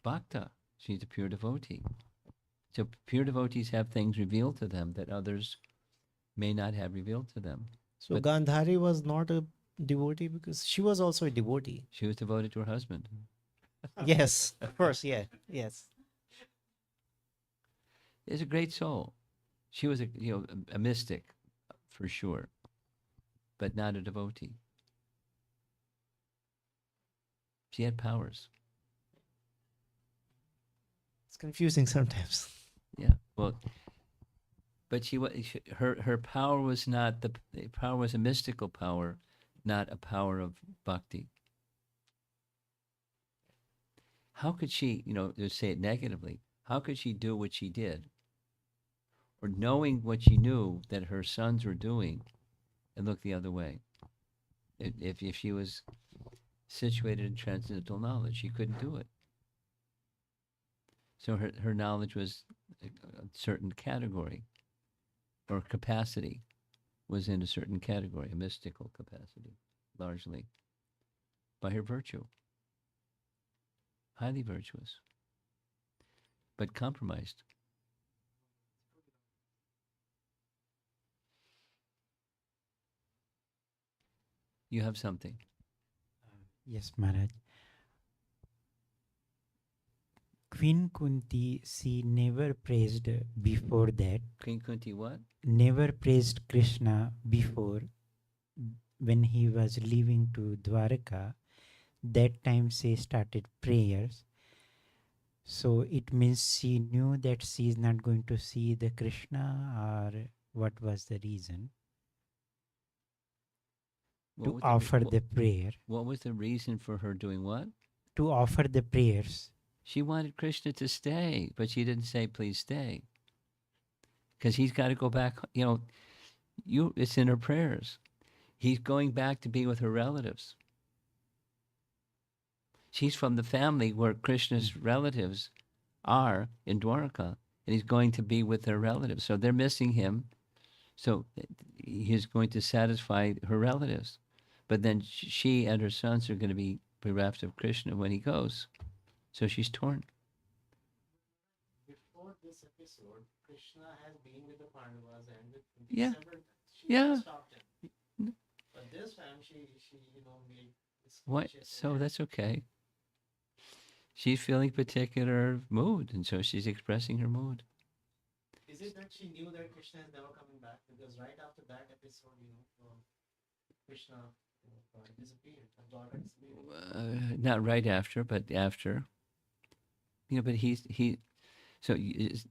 bhakta. She's a pure devotee. So pure devotees have things revealed to them that others may not have revealed to them. So But- Gandhari was not a devotee because she was also a devotee. She was devoted to her husband. Yes, of course, yeah, yes. Is a great soul. She was a mystic, for sure, but not a devotee. She had powers. It's confusing sometimes. Yeah. Well, but her power was not the power was a mystical power, not a power of bhakti. How could she, to say it negatively, how could she do what she did? Or knowing what she knew that her sons were doing and look the other way? If she was situated in transcendental knowledge, she couldn't do it. So her knowledge was a certain category, or capacity was in a certain category, a mystical capacity, largely, by her virtue. Highly virtuous, but compromised. You have something. Yes, Maharaj. Queen Kunti, she never praised before that, Queen Kunti what? never praised Krishna before when he was leaving to Dwarka. That time she started prayers. So it means she knew that she is not going to see the Krishna, or what was the reason What to was offer what- the prayer? What was the reason for her doing what? To offer the prayers. She wanted Krishna to stay, but she didn't say, please stay. Because he's got to go back, it's in her prayers. He's going back to be with her relatives. She's from the family where Krishna's relatives are in Dwarka, and he's going to be with their relatives. So they're missing him. So he's going to satisfy her relatives. But then she and her sons are going to be bereft of Krishna when he goes. So she's torn. Before this episode, Krishna has been with the Pandavas and with Kunti Yeah. several times. She Yeah. never stopped him. But this time she made this What? conscious So act. that's okay. She's feeling particular mood, and so she's expressing her mood. Is it that she knew that Krishna is never coming back? Because right after that episode, Krishna disappeared. Her daughter disappeared. Not right after, but after. But So he's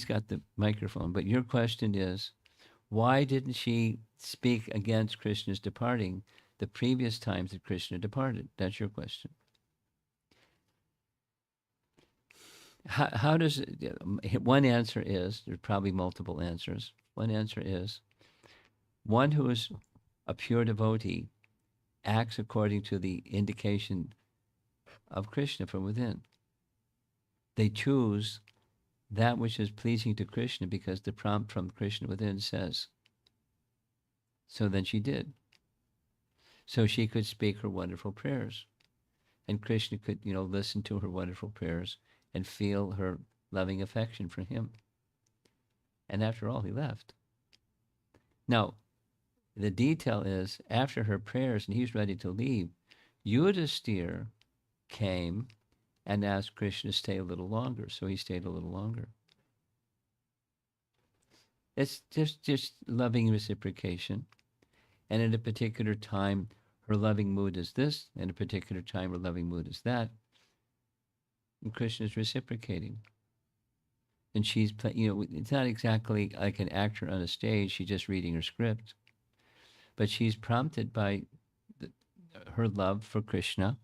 got the microphone, but your question is, why didn't she speak against Krishna's departing the previous times that Krishna departed? That's your question. How does one answer is, there's probably multiple answers. One answer is, one who is a pure devotee acts according to the indication of Krishna from within. They choose that which is pleasing to Krishna because the prompt from Krishna within says. So then she did. So she could speak her wonderful prayers. And Krishna could, listen to her wonderful prayers and feel her loving affection for him. And after all, he left. Now, the detail is, after her prayers and he's ready to leave, Yudhisthira came and asked Krishna to stay a little longer. So he stayed a little longer. It's just loving reciprocation. And at a particular time, her loving mood is this, and a particular time, her loving mood is that. And Krishna is reciprocating. And she's, it's not exactly like an actor on a stage. She's just reading her script. But she's prompted by her love for Krishna.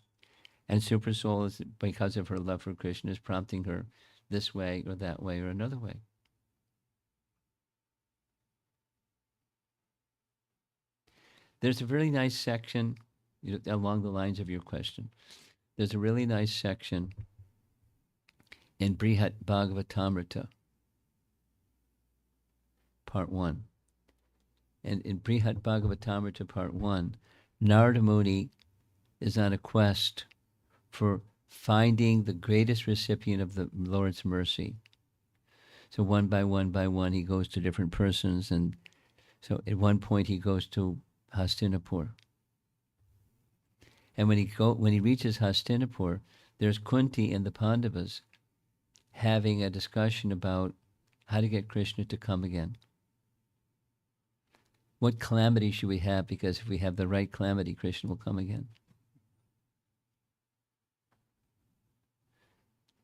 And Super Soul, is, because of her love for Krishna, is prompting her this way or that way or another way. There's a really nice section along the lines of your question. There's a really nice section in Brihat Bhagavatamrita, Part 1. And in Brihat Bhagavatamrita Part 1, Narada Muni is on a quest for finding the greatest recipient of the Lord's mercy. So one by one, he goes to different persons. And so at one point he goes to Hastinapur. And when he reaches Hastinapur, there's Kunti and the Pandavas having a discussion about how to get Krishna to come again. What calamity should we have? Because if we have the right calamity, Krishna will come again.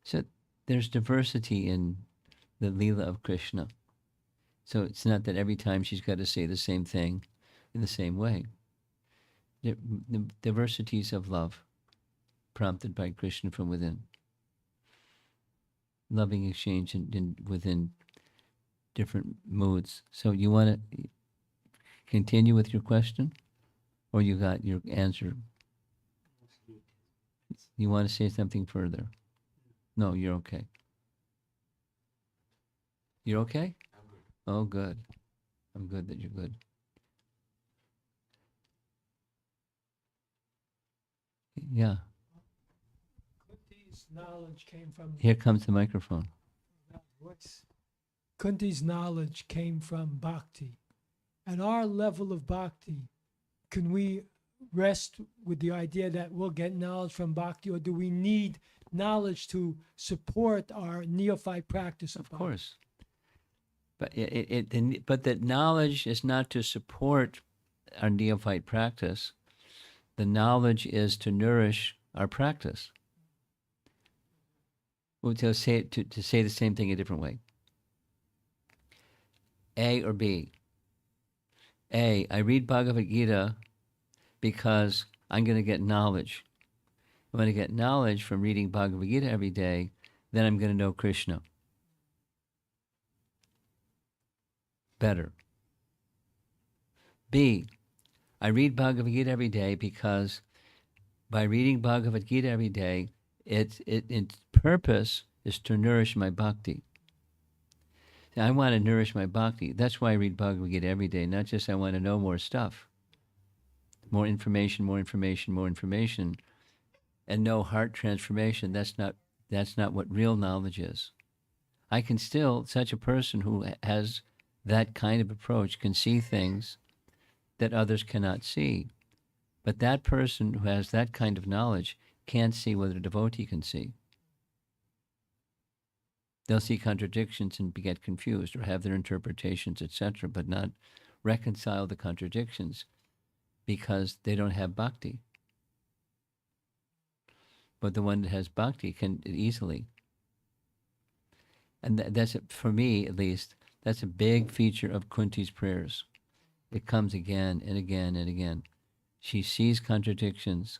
So there's diversity in the Leela of Krishna. So it's not that every time she's got to say the same thing in the same way. The diversities of love prompted by Krishna from within. Loving exchange within different moods. So you want to continue with your question? Or you got your answer? You want to say something further? No, you're okay. You're okay? I'm good. Oh, good. I'm good that you're good. Yeah. Kunti's knowledge came from Here comes the microphone. voice. Kunti's knowledge came from bhakti. At our level of bhakti, can we rest with the idea that we'll get knowledge from bhakti, or do we need knowledge to support our neophyte practice of Of bhakti? course. But but that knowledge is not to support our neophyte practice. The knowledge is to nourish our practice. Well, to say the same thing a different way. A or B. A, I read Bhagavad Gita because I'm going to get knowledge. I'm going to get knowledge from reading Bhagavad Gita every day, then I'm going to know Krishna better. B, I read Bhagavad Gita every day because by reading Bhagavad Gita every day, its purpose is to nourish my bhakti. I want to nourish my bhakti. That's why I read Bhagavad Gita every day, not just I want to know more stuff. More information, more information, more information. And no heart transformation. That's not what real knowledge is. I can still, such a person who has that kind of approach can see things that others cannot see. But that person who has that kind of knowledge can't see what a devotee can see. They'll see contradictions and get confused or have their interpretations, etc., but not reconcile the contradictions because they don't have bhakti. But the one that has bhakti can easily. And that's, for me at least, that's a big feature of Kunti's prayers. It comes again and again and again. She sees contradictions.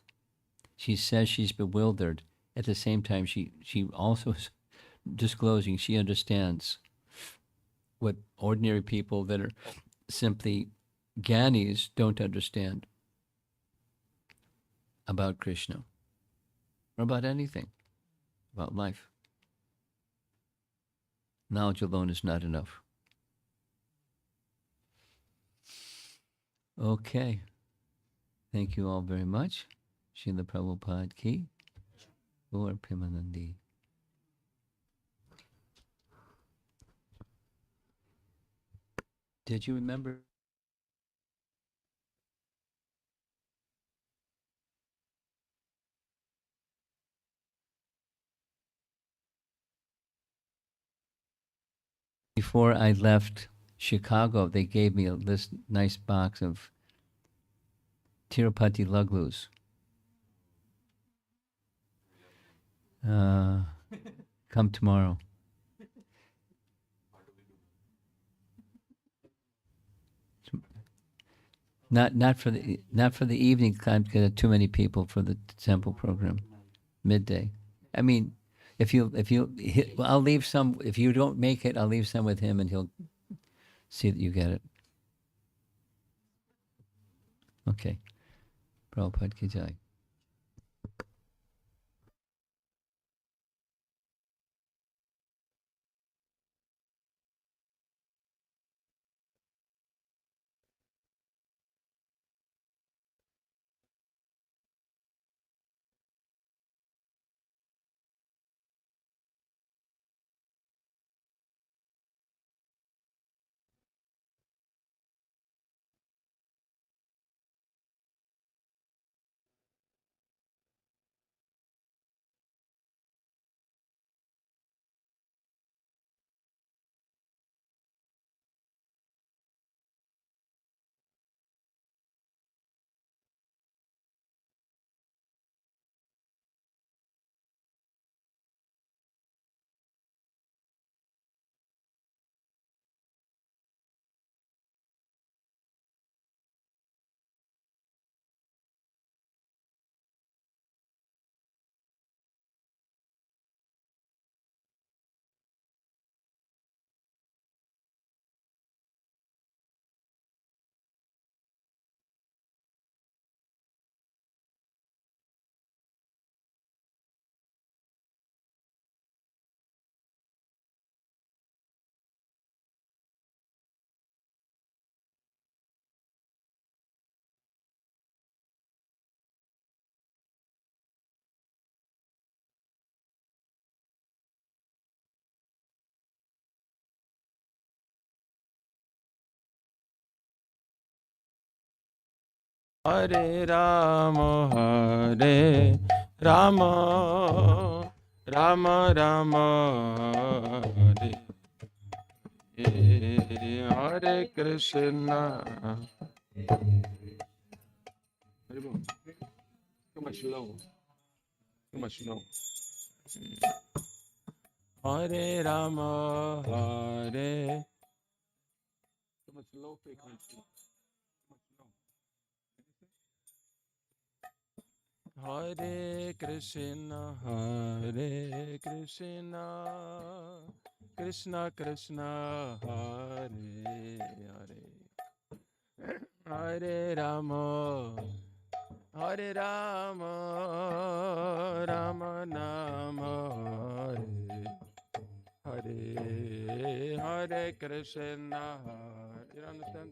She says she's bewildered. At the same time, she also is disclosing she understands what ordinary people that are simply Gyanis don't understand about Krishna or about anything, about life. Knowledge alone is not enough. Okay. Thank you all very much. Srila Prabhupada ki, Gaur Premanandi. Did you remember? Before I left Chicago, they gave me this nice box of Tirupati Luglus. Come tomorrow. Not for the evening time because too many people for the temple program. Midday. I mean, I'll leave some. If you don't make it, I'll leave some with him, and he'll see that you get it. Okay. Prabhupada ki jai. Hare Rama, Hare Rama, Rama Rama, Hare Krishna. Too much low. Too much low. Hare Rama, Hare. Too much low frequency. Too much low. Hare Krishna, Hare Krishna, Krishna Krishna, Hare Hare, Hare Rama, Hare Rama, Rama Nama, Hare Hare, Hare Krishna. You understand?